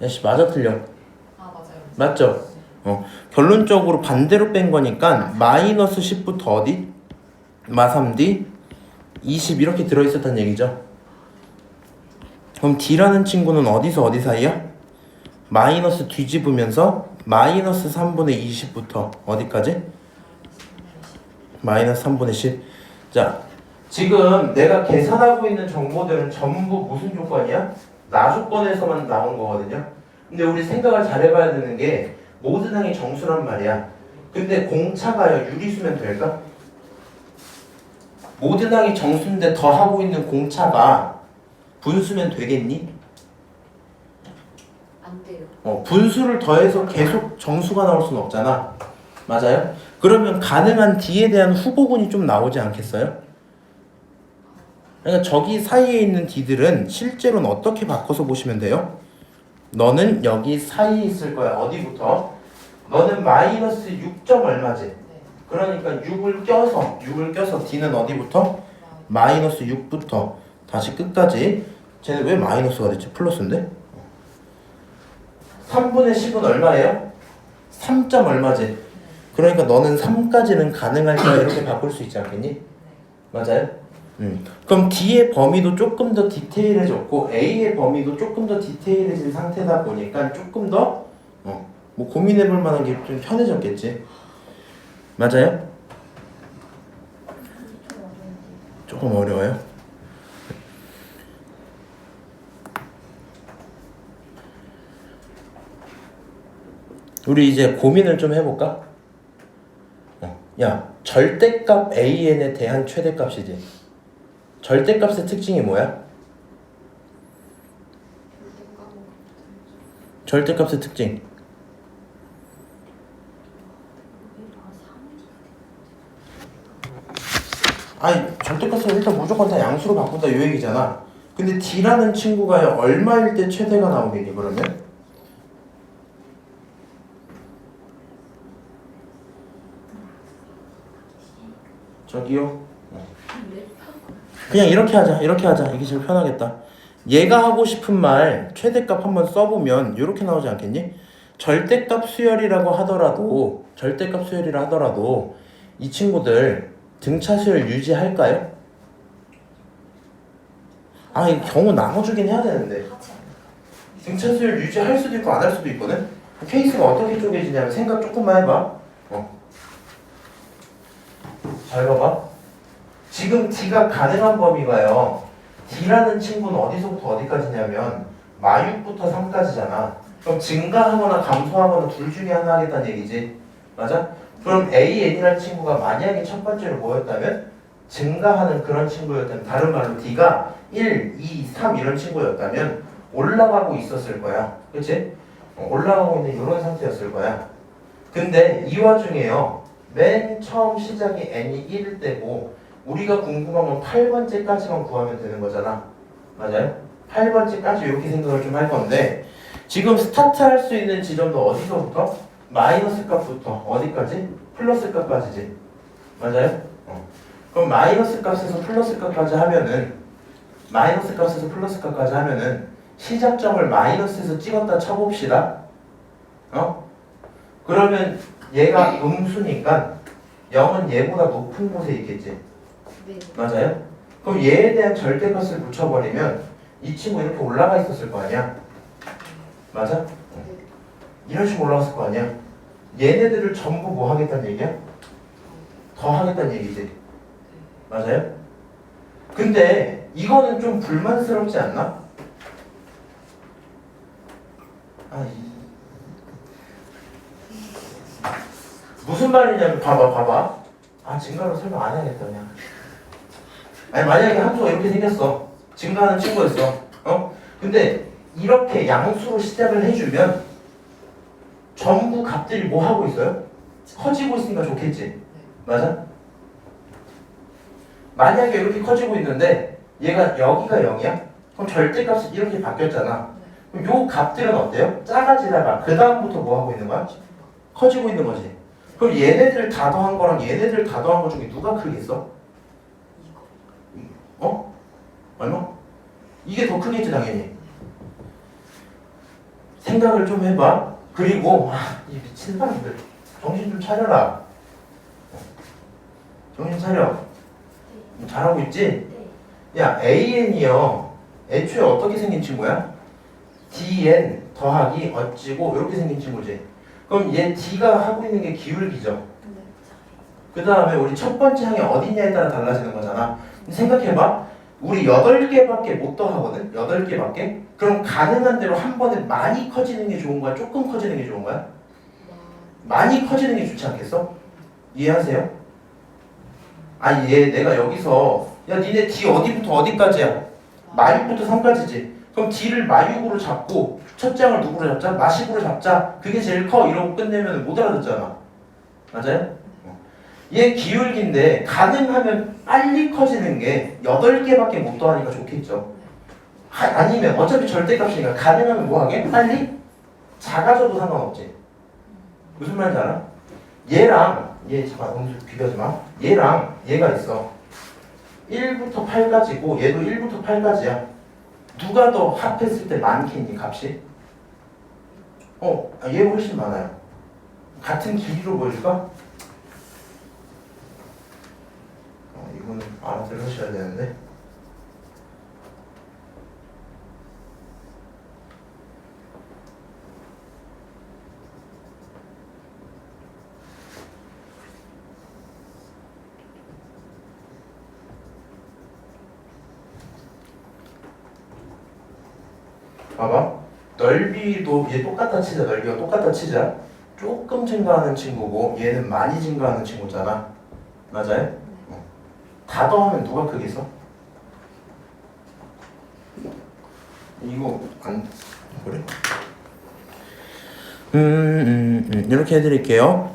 야씨 맞아 틀려? 맞아요. 맞죠? 결론적으로 반대로 뺀 거니까 마이너스 10부터 어디? 마3D 20 이렇게 들어있었단 얘기죠. 그럼 D라는 친구는 어디서 어디 사이야? 마이너스 뒤집으면서 마이너스 3분의 20부터 어디까지? 마이너스 3분의 10. 자, 지금 내가 계산하고 있는 정보들은 전부 무슨 조건이야? 나 조건에서만 나온 거거든요. 근데 우리 생각을 잘 해봐야 되는 게 모든 항이 정수란 말이야. 근데 공차가요 유리수면 될까? 모든 항이 정수인데 더하고 있는 공차가 분수면 되겠니? 안 돼요. 분수를 더해서 계속 정수가 나올 수는 없잖아. 맞아요? 그러면 가능한 D에 대한 후보군이 좀 나오지 않겠어요? 그러니까 저기 사이에 있는 D들은 실제로는 어떻게 바꿔서 보시면 돼요? 너는 여기 사이에 있을 거야. 어디부터? 너는 마이너스 6점 얼마지? 그러니까 6을 껴서 D는 어디부터? 마이너스 6부터 다시 끝까지. 쟤는 왜 마이너스가 됐지? 플러스인데? 3분의 10은 얼마예요? 3점 얼마지? 그러니까 너는 3까지는 가능할 거야. 이렇게 바꿀 수 있지 않겠니? 맞아요? 그럼 D의 범위도 조금 더 디테일해졌고 A의 범위도 조금 더 디테일해진 상태다 보니까 조금 더 뭐 고민해볼 만한 게 좀 편해졌겠지. 맞아요? 조금 어려워요? 우리 이제 고민을 좀 해볼까? 야, 절대값 AN에 대한 최대값이지. 절대값의 특징이 뭐야? 절대값의 특징. 아니, 절대값은 일단 무조건 다 양수로 바꾼다 이 얘기잖아. 근데 D라는 친구가 얼마일 때 최대가 나오겠니 그러면? 저기요. 그냥 이렇게 하자. 이게 제일 편하겠다. 얘가 하고 싶은 말 최대값 한번 써보면 이렇게 나오지 않겠니? 절대값 수열이라고 하더라도 이 친구들 등차 수열 유지할까요? 아, 이 경우 나눠주긴 해야 되는데 하지 않을까? 등차 수열 유지할 수도 있고 안 할 수도 있거든. 케이스가 어떻게 쪼개지냐면 생각 조금만 해봐. 잘 봐봐. 지금 D가 가능한 범위가요. D라는 친구는 어디서부터 어디까지냐면 마육부터 3까지잖아. 그럼 증가하거나 감소하거나 둘 중에 하나 하겠다는 얘기지. 맞아? 그럼 AN이라는 친구가 만약에 첫 번째로 뭐였다면 증가하는 그런 친구였다면, 다른 말로 D가 1, 2, 3 이런 친구였다면 올라가고 있었을 거야. 그치? 올라가고 있는 이런 상태였을 거야. 근데 이 와중에요, 맨 처음 시작이 n이 1일 때고 우리가 궁금한 건 8번째까지만 구하면 되는 거잖아. 맞아요? 8번째까지 이렇게 생각을 좀 할 건데, 지금 스타트할 수 있는 지점도 어디서부터? 마이너스 값부터 어디까지? 플러스 값까지지. 맞아요? 그럼 마이너스 값에서 플러스 값까지 하면은, 마이너스 값에서 플러스 값까지 하면은 시작점을 마이너스에서 찍었다 쳐봅시다. 그러면 얘가 음수니까 0은 얘보다 높은 곳에 있겠지. 네. 맞아요? 그럼 얘에 대한 절대값을 붙여버리면 이 친구 이렇게 올라가 있었을 거 아니야? 맞아? 이런 식으로 올라갔을 거 아니야? 얘네들을 전부 뭐 하겠다는 얘기야? 더 하겠다는 얘기지. 맞아요? 근데 이거는 좀 불만스럽지 않나? 무슨 말이냐면 봐봐. 증가로 설명 안 해야겠다 그냥. 아니 만약에 함수가 이렇게 생겼어. 증가하는 친구였어. 근데 이렇게 양수로 시작을 해주면 전부 값들이 뭐 하고 있어요? 커지고 있으니까 좋겠지. 맞아? 만약에 이렇게 커지고 있는데 얘가 여기가 0이야? 그럼 절대값이 이렇게 바뀌었잖아. 그럼 요 값들은 어때요? 작아지다가 그 다음부터 뭐 하고 있는 거야? 커지고 있는 거지. 그럼 얘네들 다 더한 거랑 얘네들 다 더한 거 중에 누가 크겠어? 얼마? 이게 더 크겠지 당연히. 생각을 좀 해봐. 그리고 이 미친 사람들 정신 좀 차려라. 정신 차려. 잘하고 있지? 네. 야, AN이요 애초에 어떻게 생긴 친구야? DN 더하기 어찌고 이렇게 생긴 친구지. 그럼 얘 D가 하고 있는 게 기울기죠. 그 다음에 우리 첫 번째 항이 어디냐에 따라 달라지는 거잖아. 생각해봐. 우리 8개밖에 못 더하거든? 8개밖에? 그럼 가능한 대로 한 번에 많이 커지는 게 좋은 거야? 조금 커지는 게 좋은 거야? 많이 커지는 게 좋지 않겠어? 이해하세요? 얘 내가 여기서 야 니네 D 어디부터 어디까지야? 마육부터 3까지지. 그럼 D를 마육으로 잡고 첫 장을 누구로 잡자? 마식으로 잡자. 그게 제일 커. 이러고 끝내면 못 알아듣잖아. 맞아요? 얘 기울기인데 가능하면 빨리 커지는 게 8개밖에 못 더하니까 좋겠죠. 아니면 어차피 절대값이니까 가능하면 뭐하게? 빨리? 작아져도 상관없지. 무슨 말인지 알아? 얘랑 얘 잠깐 너무 비교하지 마. 얘랑 얘가 있어. 1부터 8까지고 얘도 1부터 8까지야. 누가 더 합했을 때 많겠니 값이? 얘가 훨씬 많아요. 같은 길이로 보여줄까? 이거는 알아들으셔야 되는데. 봐봐. 넓이도 얘 똑같다 치자. 넓이가 똑같다 치자. 조금 증가하는 친구고 얘는 많이 증가하는 친구잖아. 맞아요? 다 더하면 누가 크겠어? 이거 안 그래? 이렇게 해드릴게요.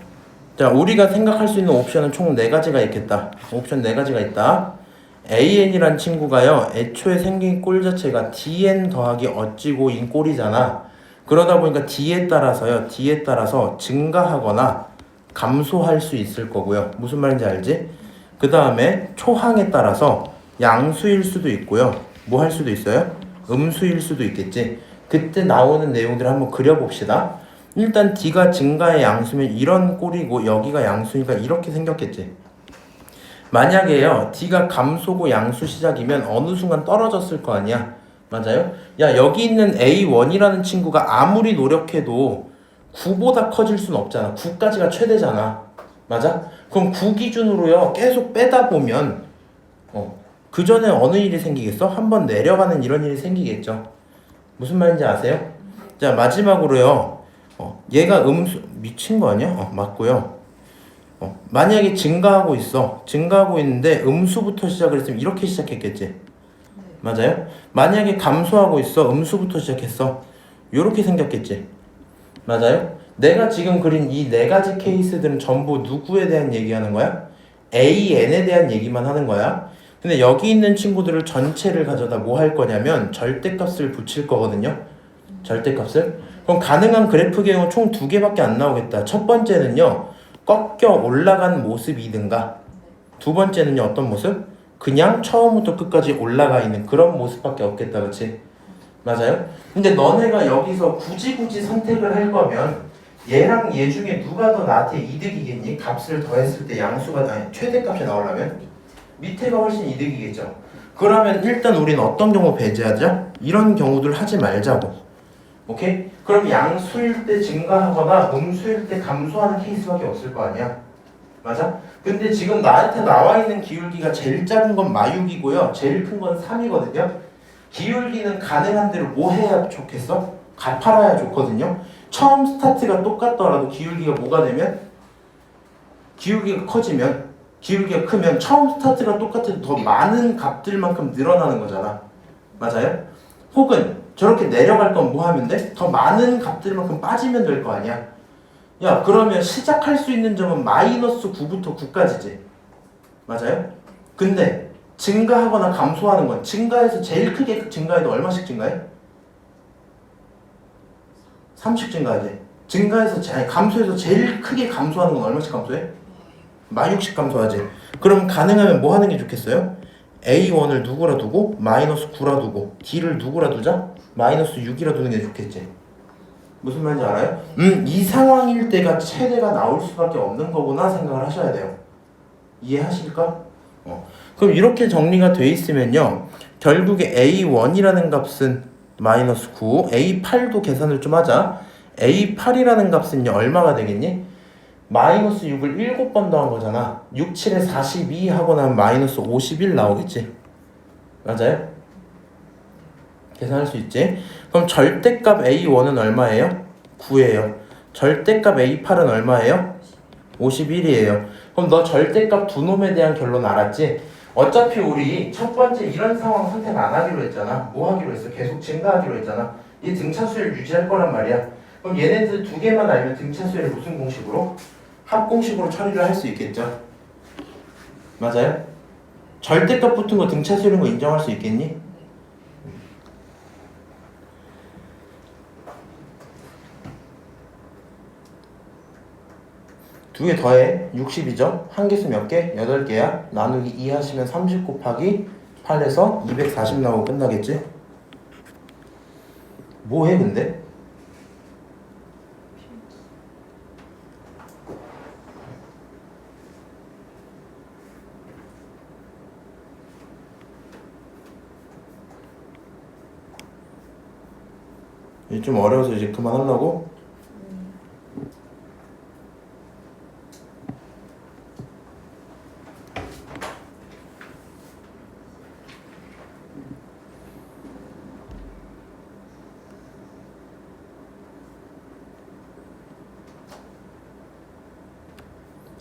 자, 우리가 생각할 수 있는 옵션은 총 4가지가 있겠다. 옵션 4가지가 있다. AN이란 친구가요, 애초에 생긴 꼴 자체가 DN 더하기 어찌고 인 꼴이잖아. 그러다 보니까 D에 따라서 증가하거나 감소할 수 있을 거고요. 무슨 말인지 알지? 그 다음에 초항에 따라서 양수일 수도 있고요. 뭐 할 수도 있어요? 음수일 수도 있겠지. 그때 나오는 내용들을 한번 그려봅시다. 일단 D가 증가의 양수면 이런 꼴이고 여기가 양수니까 이렇게 생겼겠지. 만약에요 D가 감소고 양수 시작이면 어느 순간 떨어졌을 거 아니야. 맞아요? 야 여기 있는 A1이라는 친구가 아무리 노력해도 9보다 커질 순 없잖아. 9까지가 최대잖아. 맞아? 그럼 9 기준으로요 계속 빼다 보면 그 전에 어느 일이 생기겠어? 한번 내려가는 이런 일이 생기겠죠. 무슨 말인지 아세요? 자 마지막으로요 얘가 미친 거 아니야? 맞고요. 만약에 증가하고 있어. 증가하고 있는데 음수부터 시작을 했으면 이렇게 시작했겠지. 맞아요? 만약에 감소하고 있어. 음수부터 시작했어. 요렇게 생겼겠지. 맞아요? 내가 지금 그린 이 네 가지 케이스들은 전부 누구에 대한 얘기하는 거야? AN에 대한 얘기만 하는 거야. 근데 여기 있는 친구들을 전체를 가져다 뭐 할 거냐면 절대값을 붙일 거거든요. 절대값을. 그럼 가능한 그래프 경우 총 2개밖에 안 나오겠다. 첫 번째는요 꺾여 올라간 모습이든가, 두 번째는요 어떤 모습? 그냥 처음부터 끝까지 올라가 있는 그런 모습밖에 없겠다. 그치? 맞아요? 근데 너네가 여기서 굳이 선택을 할 거면 얘랑 얘 중에 누가 더 나한테 이득이겠니? 값을 더했을 때 양수가 아니 최대값이 나오려면 밑에가 훨씬 이득이겠죠. 그러면 일단 우리는 어떤 경우 배제하자? 이런 경우들 하지 말자고. 오케이? 그럼 양수일 때 증가하거나 음수일 때 감소하는 케이스밖에 없을 거 아니야. 맞아? 근데 지금 나한테 나와 있는 기울기가 제일 작은 건 마육이고요. 제일 큰 건 3이거든요. 기울기는 가능한 대로 뭐 해야 좋겠어? 가팔아야 좋거든요. 처음 스타트가 똑같더라도 기울기가 뭐가 되면? 기울기가 커지면, 기울기가 크면 처음 스타트가 똑같아도 더 많은 값들만큼 늘어나는 거잖아. 맞아요? 혹은 저렇게 내려갈 건 뭐 하면 돼? 더 많은 값들만큼 빠지면 될 거 아니야. 야 그러면 시작할 수 있는 점은 마이너스 9부터 9까지지. 맞아요? 근데 증가하거나 감소하는 건 증가해서 제일 크게 증가해도 얼마씩 증가해? 3씩 증가하지. 증가해서 아니 감소해서 제일 크게 감소하는 건 얼마씩 감소해? 마이너스씩 감소하지. 그럼 가능하면 뭐 하는 게 좋겠어요? A1을 누구라 두고 마이너스 9라 두고 D를 누구라 두자? 마이너스 6이라 두는 게 좋겠지. 무슨 말인지 알아요? 이 상황일 때가 최대가 나올 수밖에 없는 거구나 생각을 하셔야 돼요. 이해하실까? 그럼 이렇게 정리가 돼 있으면요 결국에 A1이라는 값은 마이너스 9, A8도 계산을 좀 하자. A8이라는 값은요 얼마가 되겠니? 마이너스 6을 7번 더한 거잖아. 6, 7에 42 하고 나면 마이너스 51 나오겠지. 맞아요? 계산할 수 있지. 그럼 절대값 A1은 얼마예요? 9예요. 절대값 A8은 얼마예요? 51이에요. 그럼 너 절대값 두 놈에 대한 결론 알았지? 어차피 우리 첫 번째 이런 상황 선택 안 하기로 했잖아. 뭐 하기로 했어? 계속 증가하기로 했잖아. 이 등차수를 유지할 거란 말이야. 그럼 얘네들 두 개만 알면 등차수를 무슨 공식으로? 합공식으로 처리를 할 수 있겠죠. 맞아요? 절대값 붙은 거 등차수인 거 인정할 수 있겠니? 두 개 더해 60이죠? 한 개수 몇 개? 8개야. 나누기 2 하시면 30 곱하기 8에서 240 나오고 끝나겠지? 뭐해 근데? 이제 좀 어려워서 이제 그만하려고?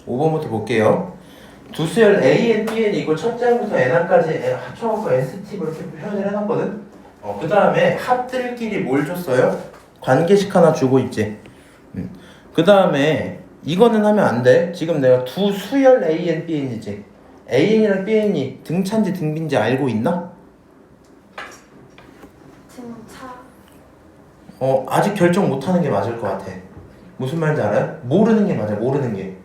(5) 번부터 볼게요. 두 수열 A, N, B, N 이거 첫째 항부터 N항까지 합쳐갖고 ST로 이렇게 표현을 해놨거든? 그 다음에 합들끼리 뭘 줬어요? 관계식 하나 주고 있지. 그 다음에 이거는 하면 안 돼. 지금 내가 두 수열 A, N, B, N이지. A, N이랑 B, N이 등차인지 등비인지 알고 있나? 등차. 아직 결정 못하는 게 맞을 것 같아. 무슨 말인지 알아요? 모르는 게 맞아. 모르는 게.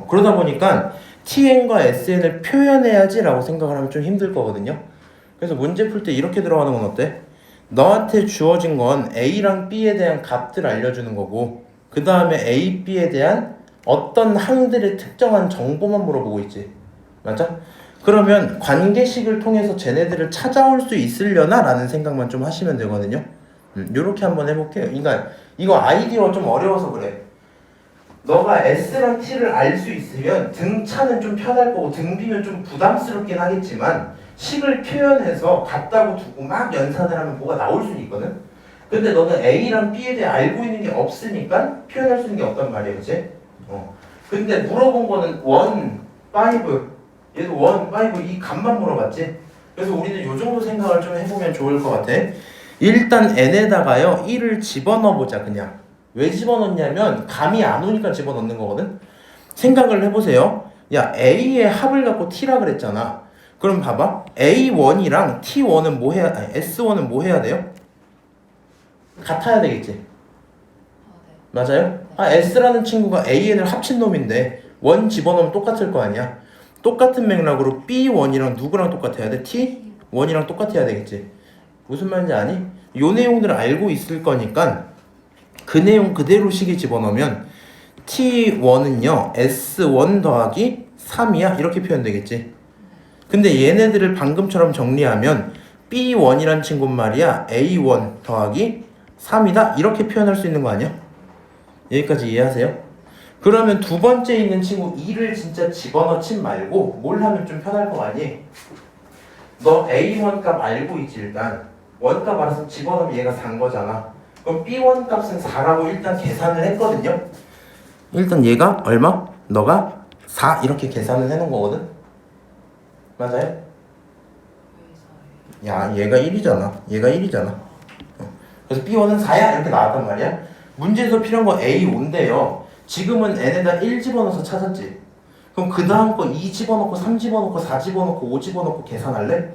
그러다 보니까 TN과 SN을 표현해야지 라고 생각을 하면 좀 힘들 거거든요. 그래서 문제 풀 때 이렇게 들어가는 건 어때? 너한테 주어진 건 A랑 B에 대한 값들 알려주는 거고 그 다음에 A, B에 대한 어떤 항들의 특정한 정보만 물어보고 있지. 맞아? 그러면 관계식을 통해서 쟤네들을 찾아올 수 있으려나? 라는 생각만 좀 하시면 되거든요. 요렇게 한번 해볼게요. 그러니까 이거 아이디어가 좀 어려워서 그래. 너가 S랑 T를 알 수 있으면 등차는 좀 편할 거고 등비면 좀 부담스럽긴 하겠지만 식을 표현해서 갖다고 두고 막 연산을 하면 뭐가 나올 수는 있거든. 근데 너는 A랑 B에 대해 알고 있는 게 없으니까 표현할 수 있는 게 없단 말이야, 그치? 근데 물어본 거는 1, 5 얘도 1, 5 이 값만 물어봤지? 그래서 우리는 요 정도 생각을 좀 해보면 좋을 것 같아. 일단 n에다가요 1을 집어넣어보자. 그냥 왜 집어넣냐면 감이 안 오니까 집어넣는 거거든. 생각을 해보세요. 야, A의 합을 갖고 T라 그랬잖아. 그럼 봐봐, A1이랑 T1은 뭐 해야, 아니, S1은 뭐 해야 돼요? 같아야 되겠지. 맞아요? S라는 친구가 AN을 합친 놈인데 1 집어넣으면 똑같을 거 아니야. 똑같은 맥락으로 B1이랑 누구랑 똑같아야 돼? T1이랑 똑같아야 되겠지. 무슨 말인지 아니? 요 내용들을 알고 있을 거니까 그 내용 그대로 식에 집어넣으면 T1은요 S1 더하기 3이야 이렇게 표현되겠지. 근데 얘네들을 방금처럼 정리하면 B1이란 친구는 말이야 A1 더하기 3이다 이렇게 표현할 수 있는 거 아니야? 여기까지 이해하세요? 그러면 두 번째 있는 친구 2를 진짜 집어넣지 말고 뭘 하면 좀 편할 거 아니? 너 A1 값 알고 있지 일단. 1 값 알아서 집어넣으면 얘가 4인 거잖아. 그럼 B1 값은 4라고 일단 계산을 했거든요. 일단 얘가 얼마? 너가 4 이렇게 계산을 해놓은 거거든. 맞아요? 야, 얘가 1이잖아. 얘가 1이잖아. 그래서 B1은 4야 이렇게 나왔단 말이야. 문제에서 필요한 거 A5인데요. 지금은 n에다 1 집어넣어서 찾았지. 그럼 그 다음 거 2 집어넣고 3 집어넣고 4 집어넣고 5 집어넣고 계산할래?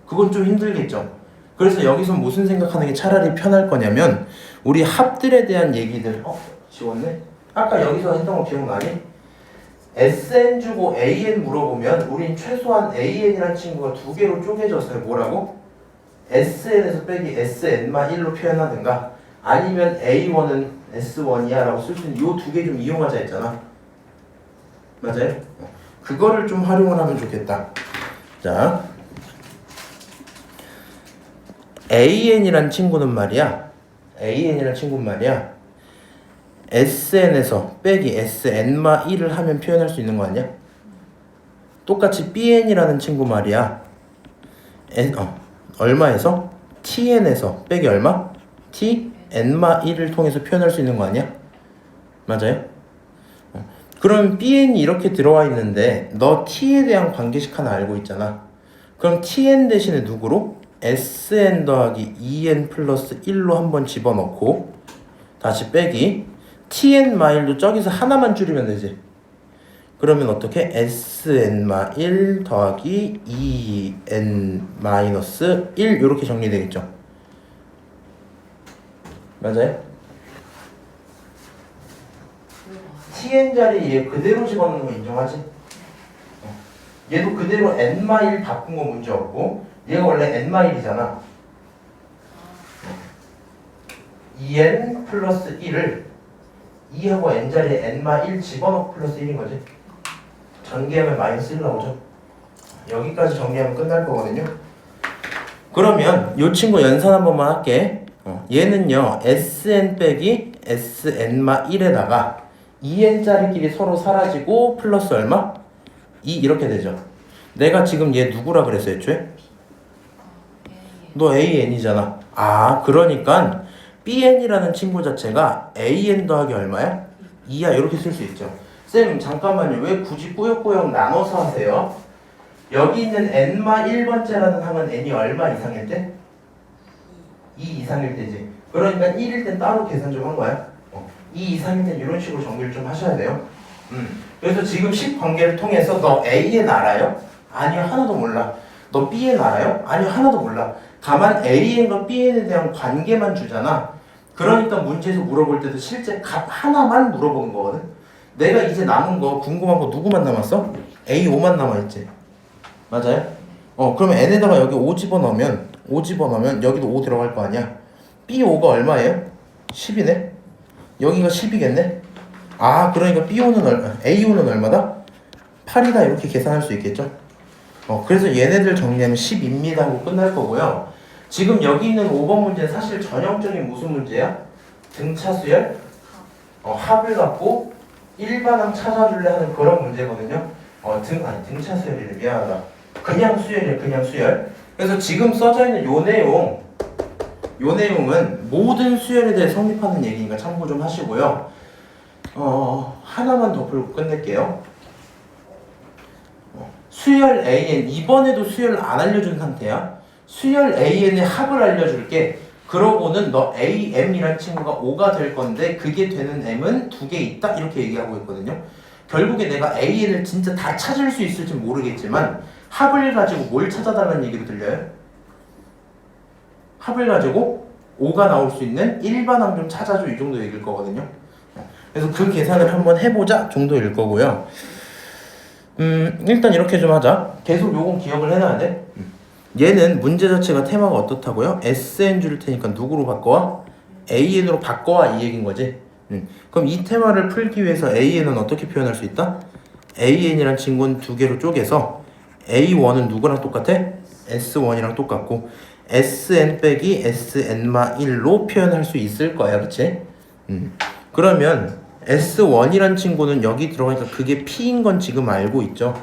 그건 좀 힘들겠죠. 그래서 여기서 무슨 생각하는 게 차라리 편할 거냐면 우리 합들에 대한 얘기들 지웠네? 아까 여기서 했던 거 기억나니? SN 주고 AN 물어보면 우린 최소한 AN이라는 친구가 두 개로 쪼개졌어요. 뭐라고? SN에서 빼기 SN-1로 표현하든가 아니면 A1은 S1이야 라고 쓸 수 있는 요 두 개 좀 이용하자 했잖아. 맞아요? 그거를 좀 활용을 하면 좋겠다. 자, AN이란 친구는 말이야 SN에서 빼기 SN-1을 하면 표현할 수 있는 거 아니야? 똑같이 BN이라는 친구 말이야 얼마에서? TN에서 빼기 얼마? TN-1을 통해서 표현할 수 있는 거 아니야? 맞아요? 그럼 BN이 이렇게 들어와 있는데 너 T에 대한 관계식 하나 알고 있잖아. 그럼 TN 대신에 누구로? SN 더하기 2N 플러스 1로 한번 집어넣고 다시 빼기 TN-1도 저기서 하나만 줄이면 되지. 그러면 어떻게? SN-1 더하기 2N-1 이렇게 정리되겠죠. 맞아요? TN 자리에 얘 그대로 집어넣는 거 인정하지? 얘도 그대로 N-1 바꾼 거 문제 없고 얘가 원래 N-1이잖아. 2N 플러스 1을 2하고 N 자리에 N-1 집어넣고 플러스 1인 거지. 전개하면 마이너스 1 나오죠. 여기까지 정리하면 끝날 거거든요. 그러면 이 친구 연산 한 번만 할게. 얘는요 SN 빼기 SN-1에다가 2n짜리끼리 서로 사라지고 플러스 얼마? 2 이렇게 되죠. 내가 지금 얘 누구라 그랬어 애초에? 너 AN이잖아. 그러니까 BN이라는 친구 자체가 AN 더하기 얼마야? 2야 이렇게 쓸 수 있죠. 쌤 잠깐만요. 왜 굳이 꾸역꾸역 나눠서 하세요? 여기 있는 N-1번째라는 항은 N이 얼마 이상일 때? 2 이상일 때지. 그러니까 1일 땐 따로 계산 좀 한 거야. 2 이상일 땐 이런 식으로 정리를 좀 하셔야 돼요. 그래서 지금 식 관계를 통해서 너 A엔 알아요? 아니요 하나도 몰라. 너 B엔 알아요? 아니요 하나도 몰라. 다만 A엔과 B엔에 대한 관계만 주잖아. 그러니까 문제에서 물어볼 때도 실제 값 하나만 물어보는 거거든. 내가 이제 남은 거 궁금한 거 누구만 남았어? A5만 남아있지. 맞아요? 그러면 N에다가 여기 5 집어넣으면 여기도 5 들어갈 거 아니야. B5가 얼마예요? 10이네? 여기가 10이겠네? 그러니까 A5는 얼마다? 8이다 이렇게 계산할 수 있겠죠? 그래서 얘네들 정리하면 10입니다 하고 끝날 거고요. 지금 여기 있는 5번 문제는 사실 전형적인 무슨 문제야? 등차 수열? 합을 갖고 일반항 찾아줄래 하는 그런 문제거든요. 등차 수열이래. 미안하다. 그냥 수열이래. 그냥 수열. 그래서 지금 써져 있는 요 내용은 모든 수열에 대해 성립하는 얘기니까 참고 좀 하시고요. 하나만 더 풀고 끝낼게요. 수열 AN, 이번에도 수열 안 알려준 상태야. 수열 AN의 합을 알려줄게. 그러고는 너 AM이란 친구가 5가 될 건데 그게 되는 M은 2개 있다 이렇게 얘기하고 있거든요. 결국에 내가 AN을 진짜 다 찾을 수 있을지 모르겠지만 합을 가지고 뭘 찾아달라는 얘기도 들려요? 합을 가지고 5가 나올 수 있는 일반항 좀 찾아줘 이 정도 얘기일 거거든요. 그래서 그 계산을 한번 해보자 정도일 거고요. 일단 이렇게 좀 하자. 계속 요건 기억을 해놔야 돼. 얘는 문제 자체가 테마가 어떻다고요? SN 줄 테니까 누구로 바꿔와? AN으로 바꿔와 이 얘기인 거지. 그럼 이 테마를 풀기 위해서 AN은 어떻게 표현할 수 있다? AN이란 친구는 두 개로 쪼개서 A1은 누구랑 똑같아? S1이랑 똑같고 SN 빼기 SN-1로 표현할 수 있을 거야. 그치? 그러면 S1이란 친구는 여기 들어가니까 그게 P인 건 지금 알고 있죠?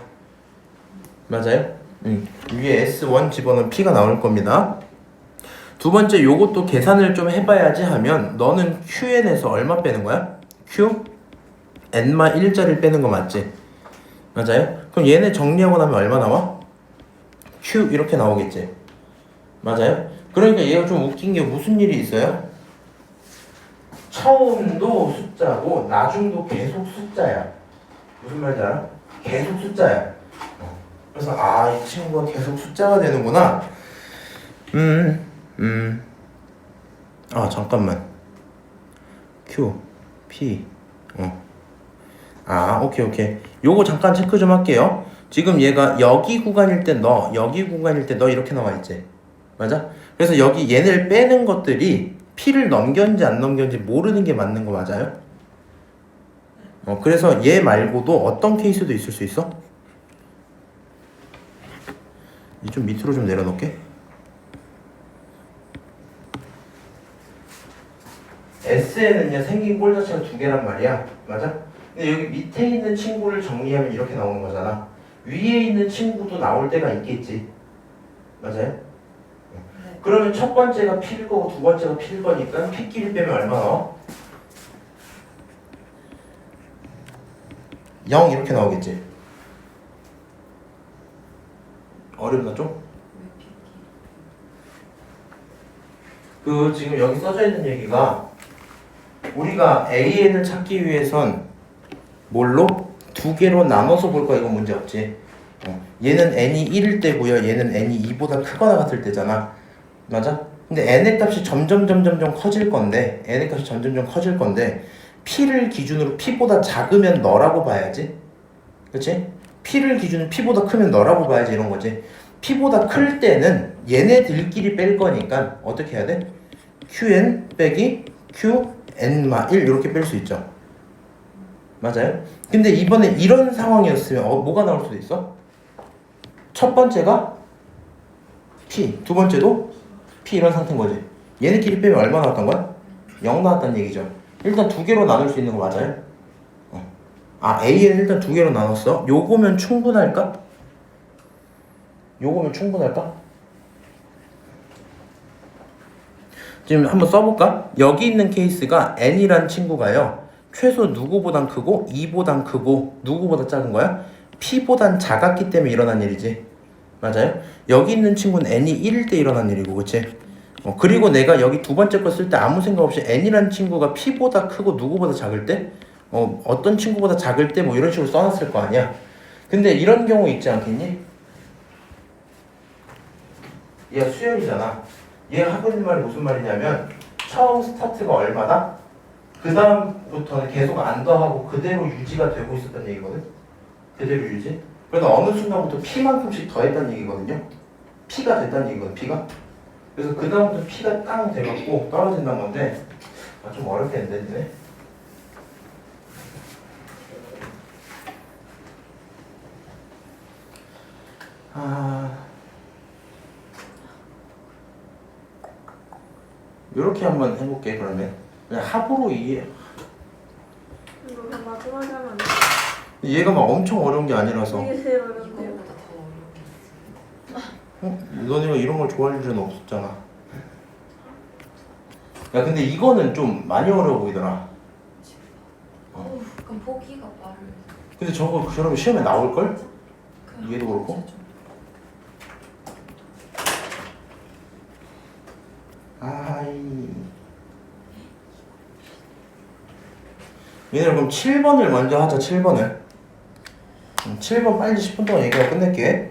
맞아요? 위에 S1 집어넣으면 P가 나올 겁니다. 두 번째 요것도 계산을 좀 해봐야지 하면 너는 QN에서 얼마 빼는 거야? Q? N-1자리를 빼는 거 맞지? 맞아요? 그럼 얘네 정리하고 나면 얼마 나와? Q 이렇게 나오겠지? 맞아요? 그러니까 얘가 좀 웃긴 게 무슨 일이 있어요? 처음도 숫자고 나중도 계속 숫자야. 무슨 말인지 알아? 계속 숫자야. 그래서 이 친구가 계속 숫자가 되는구나. 잠깐만. Q, P, 오케이. 요거 잠깐 체크 좀 할게요. 지금 얘가 여기 구간일 때 너, 여기 구간일 때 너 이렇게 나와 있지. 맞아? 그래서 여기 얘네를 빼는 것들이 P를 넘겼는지 안 넘겼는지 모르는 게 맞는 거 맞아요? 그래서 얘 말고도 어떤 케이스도 있을 수 있어? 이 좀 밑으로 좀 내려놓을게. SN은요 생긴 꼴 자체가 두 개란 말이야. 맞아? 근데 여기 밑에 있는 친구를 정리하면 이렇게 나오는 거잖아. 위에 있는 친구도 나올 때가 있겠지. 맞아요? 네. 그러면 첫 번째가 P일 거고 두 번째가 P일 거니까 P끼리 빼면 얼마 나와? 0 이렇게 나오겠지. 어렵나 좀? 지금 여기 써져 있는 얘기가 우리가 AN을 찾기 위해선 뭘로? 두 개로 나눠서 볼 거야. 이건 문제 없지. 얘는 n이 1일 때고요. 얘는 n이 2보다 크거나 같을 때잖아. 맞아? 근데 n의 값이 점점 커질 건데 n의 값이 점점 커질 건데 p를 기준으로 p보다 작으면 너라고 봐야지. 그치? P를 기준으로 P보다 크면 너라고 봐야지 이런 거지. P보다 클 때는 얘네들끼리 뺄 거니까 어떻게 해야 돼? QN 빼기 QN-1 이렇게 뺄 수 있죠. 맞아요? 근데 이번에 이런 상황이었으면 뭐가 나올 수도 있어? 첫 번째가 P, 두 번째도 P 이런 상태인 거지. 얘네끼리 빼면 얼마 나왔던 거야? 0 나왔다는 얘기죠. 일단 두 개로 나눌 수 있는 거 맞아요? A는 일단 두 개로 나눴어. 요거면 충분할까? 지금 한번 써볼까? 여기 있는 케이스가 N이란 친구가요. 최소 누구보단 크고 2보단 크고 누구보다 작은 거야? P보단 작았기 때문에 일어난 일이지. 맞아요? 여기 있는 친구는 N이 1일 때 일어난 일이고, 그치? 그리고 내가 여기 두 번째 거 쓸 때 아무 생각 없이 N이란 친구가 P보다 크고 누구보다 작을 때 어떤 친구보다 작을 때 뭐 이런 식으로 써놨을 거 아니야. 근데 이런 경우 있지 않겠니? 얘가 수열이잖아. 얘가 하고 있는 말이 무슨 말이냐면 처음 스타트가 얼마다? 그 다음부터는 계속 안 더하고 그대로 유지가 되고 있었던 얘기거든. 그대로 유지. 그래서 어느 순간부터 P만큼씩 더했다는 얘기거든요. P가 됐다는 얘기거든. P가. 그래서 그 다음부터 P가 땅 돼갖고 떨어진다는 건데 좀 어렵겠는데. 요렇게 한번 해볼게. 그러면 그냥 합으로 이해. 이거 그냥 마지막에 하면 안 돼? 얘가 막 엄청 어려운 게 아니라서. 이게 제일 어려운데요? 이거보다 더 어려운 게 있어요. 너네가 이런 걸 좋아할 일은 없었잖아. 야 근데 이거는 좀 많이 어려워 보이더라. 그럼 보기가 빠르. 근데 저러면 시험에 나올걸? 얘도 그렇고? 얘들 그럼 7번을 먼저 하자. 7번을 7번 빨리 10분 동안 얘기하고 끝낼게.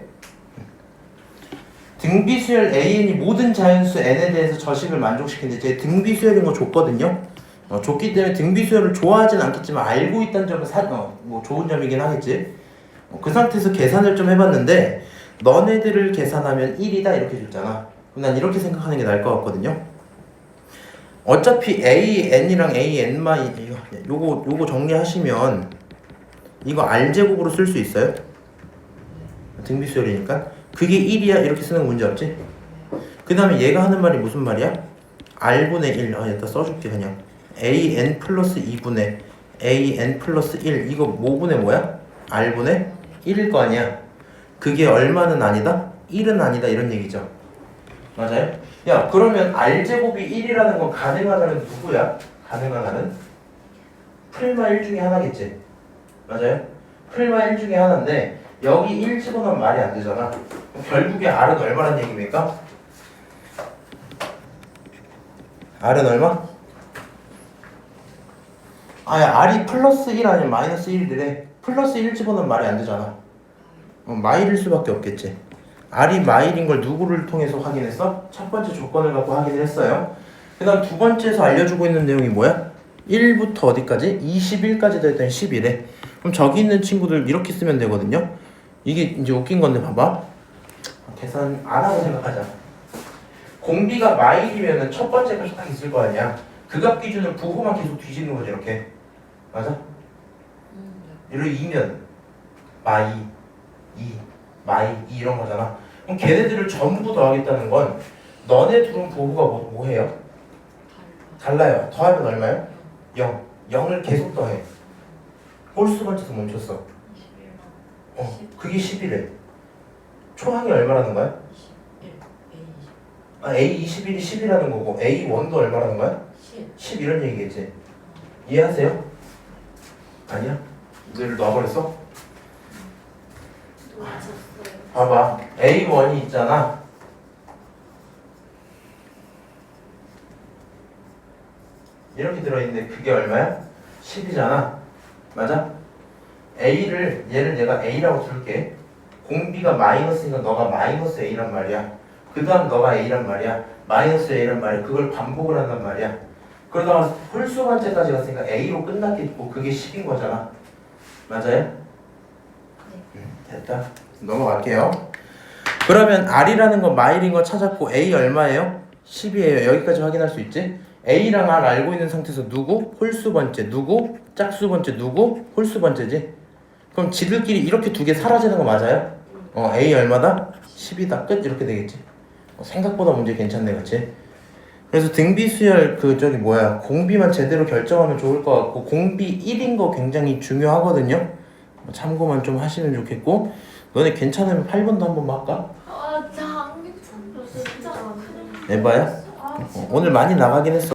등비수열 AN이 모든 자연수 N에 대해서 저식을 만족시키는데 제 등비수열인 거 줬거든요. 줬기 때문에 등비수열을 좋아하진 않겠지만 알고 있다는 점은 뭐 좋은 점이긴 하겠지. 그 상태에서 계산을 좀 해봤는데 너네들을 계산하면 1이다 이렇게 줬잖아. 그럼 난 이렇게 생각하는 게 나을 것 같거든요. 어차피 AN이랑 AN 요거 정리하시면 이거 R제곱으로 쓸 수 있어요. 등비수열이니까 그게 1이야 이렇게 쓰는 거 문제 없지? 그 다음에 얘가 하는 말이 무슨 말이야? R분의 1 여기다 써줄게. 그냥 AN 플러스 2분의 AN 플러스 1 이거 뭐분의 뭐야? R분의 1일 거 아니야. 그게 얼마는 아니다? 1은 아니다 이런 얘기죠. 맞아요? 야 그러면 R제곱이 1이라는 건 가능하다는 누구야? 가능하다는? 풀마 1 중에 하나겠지. 맞아요? 풀마 1 중에 하나인데 여기 1 집어넣으면 말이 안 되잖아. 결국에 R은 얼마란 얘기입니까? R은 얼마? R이 플러스 1 아니면 마이너스 1이래. 플러스 1 집어넣으면 말이 안 되잖아. 마일일 수밖에 없겠지. R이 마일인 걸 누구를 통해서 확인했어? 첫 번째 조건을 갖고 확인을 했어요. 그 다음 두 번째에서 알려주고 있는 내용이 뭐야? 1부터 어디까지? 21까지 됐더니 11에. 그럼 저기 있는 친구들 이렇게 쓰면 되거든요. 이게 이제 웃긴 건데 봐봐. 계산 안 하고 생각하자. 공비가 마일이면은 첫 번째 값이 딱 있을 거 아니야. 그 값 기준으로 부호만 계속 뒤지는 거지 이렇게. 맞아? 이렇게 2면 마이 2 마이 2 이런 거잖아. 그럼 걔네들을 전부 더하겠다는 건 너네 둘은 부호가 뭐 해요? 달라요. 더하면 얼마요? 0. 0을 계속 더해. 홀수 번째에서 멈췄어. 그게 11에. 초항이 얼마라는 거야? A 21이 10이라는 거고 A1도 얼마라는 거야? 10 이런 얘기겠지. 이해하세요? 아니야? 얘를 놔버렸어? 봐봐. A1이 있잖아. 이렇게 들어있는데 그게 얼마야? 10이잖아. 맞아? A를 얘를 내가 A라고 줄게. 공비가 마이너스니까 너가 마이너스 A란 말이야. 그 다음 너가 A란 말이야. 마이너스 A란 말이야. 그걸 반복을 한단 말이야. 그러다가 홀수 번째까지 갔으니까 A로 끝났겠고 그게 10인 거잖아. 맞아요? 됐다. 넘어갈게요. 그러면 R이라는 건 마일인 거 찾았고 A 얼마예요? 10이에요. 여기까지 확인할 수 있지? A랑 R 알고 있는 상태에서 누구? 홀수 번째 누구? 짝수 번째 누구? 홀수 번째지? 그럼 지들끼리 이렇게 두 개 사라지는 거 맞아요? A 얼마다? 10이다. 끝. 이렇게 되겠지. 생각보다 문제 괜찮네, 그치? 그래서 등비수열 공비만 제대로 결정하면 좋을 것 같고 공비 1인 거 굉장히 중요하거든요. 참고만 좀 하시면 좋겠고 너네 괜찮으면 8번도 한 번만 할까? 아, 진짜 안경 진짜 에바야? 오늘 많이 나가긴 했어.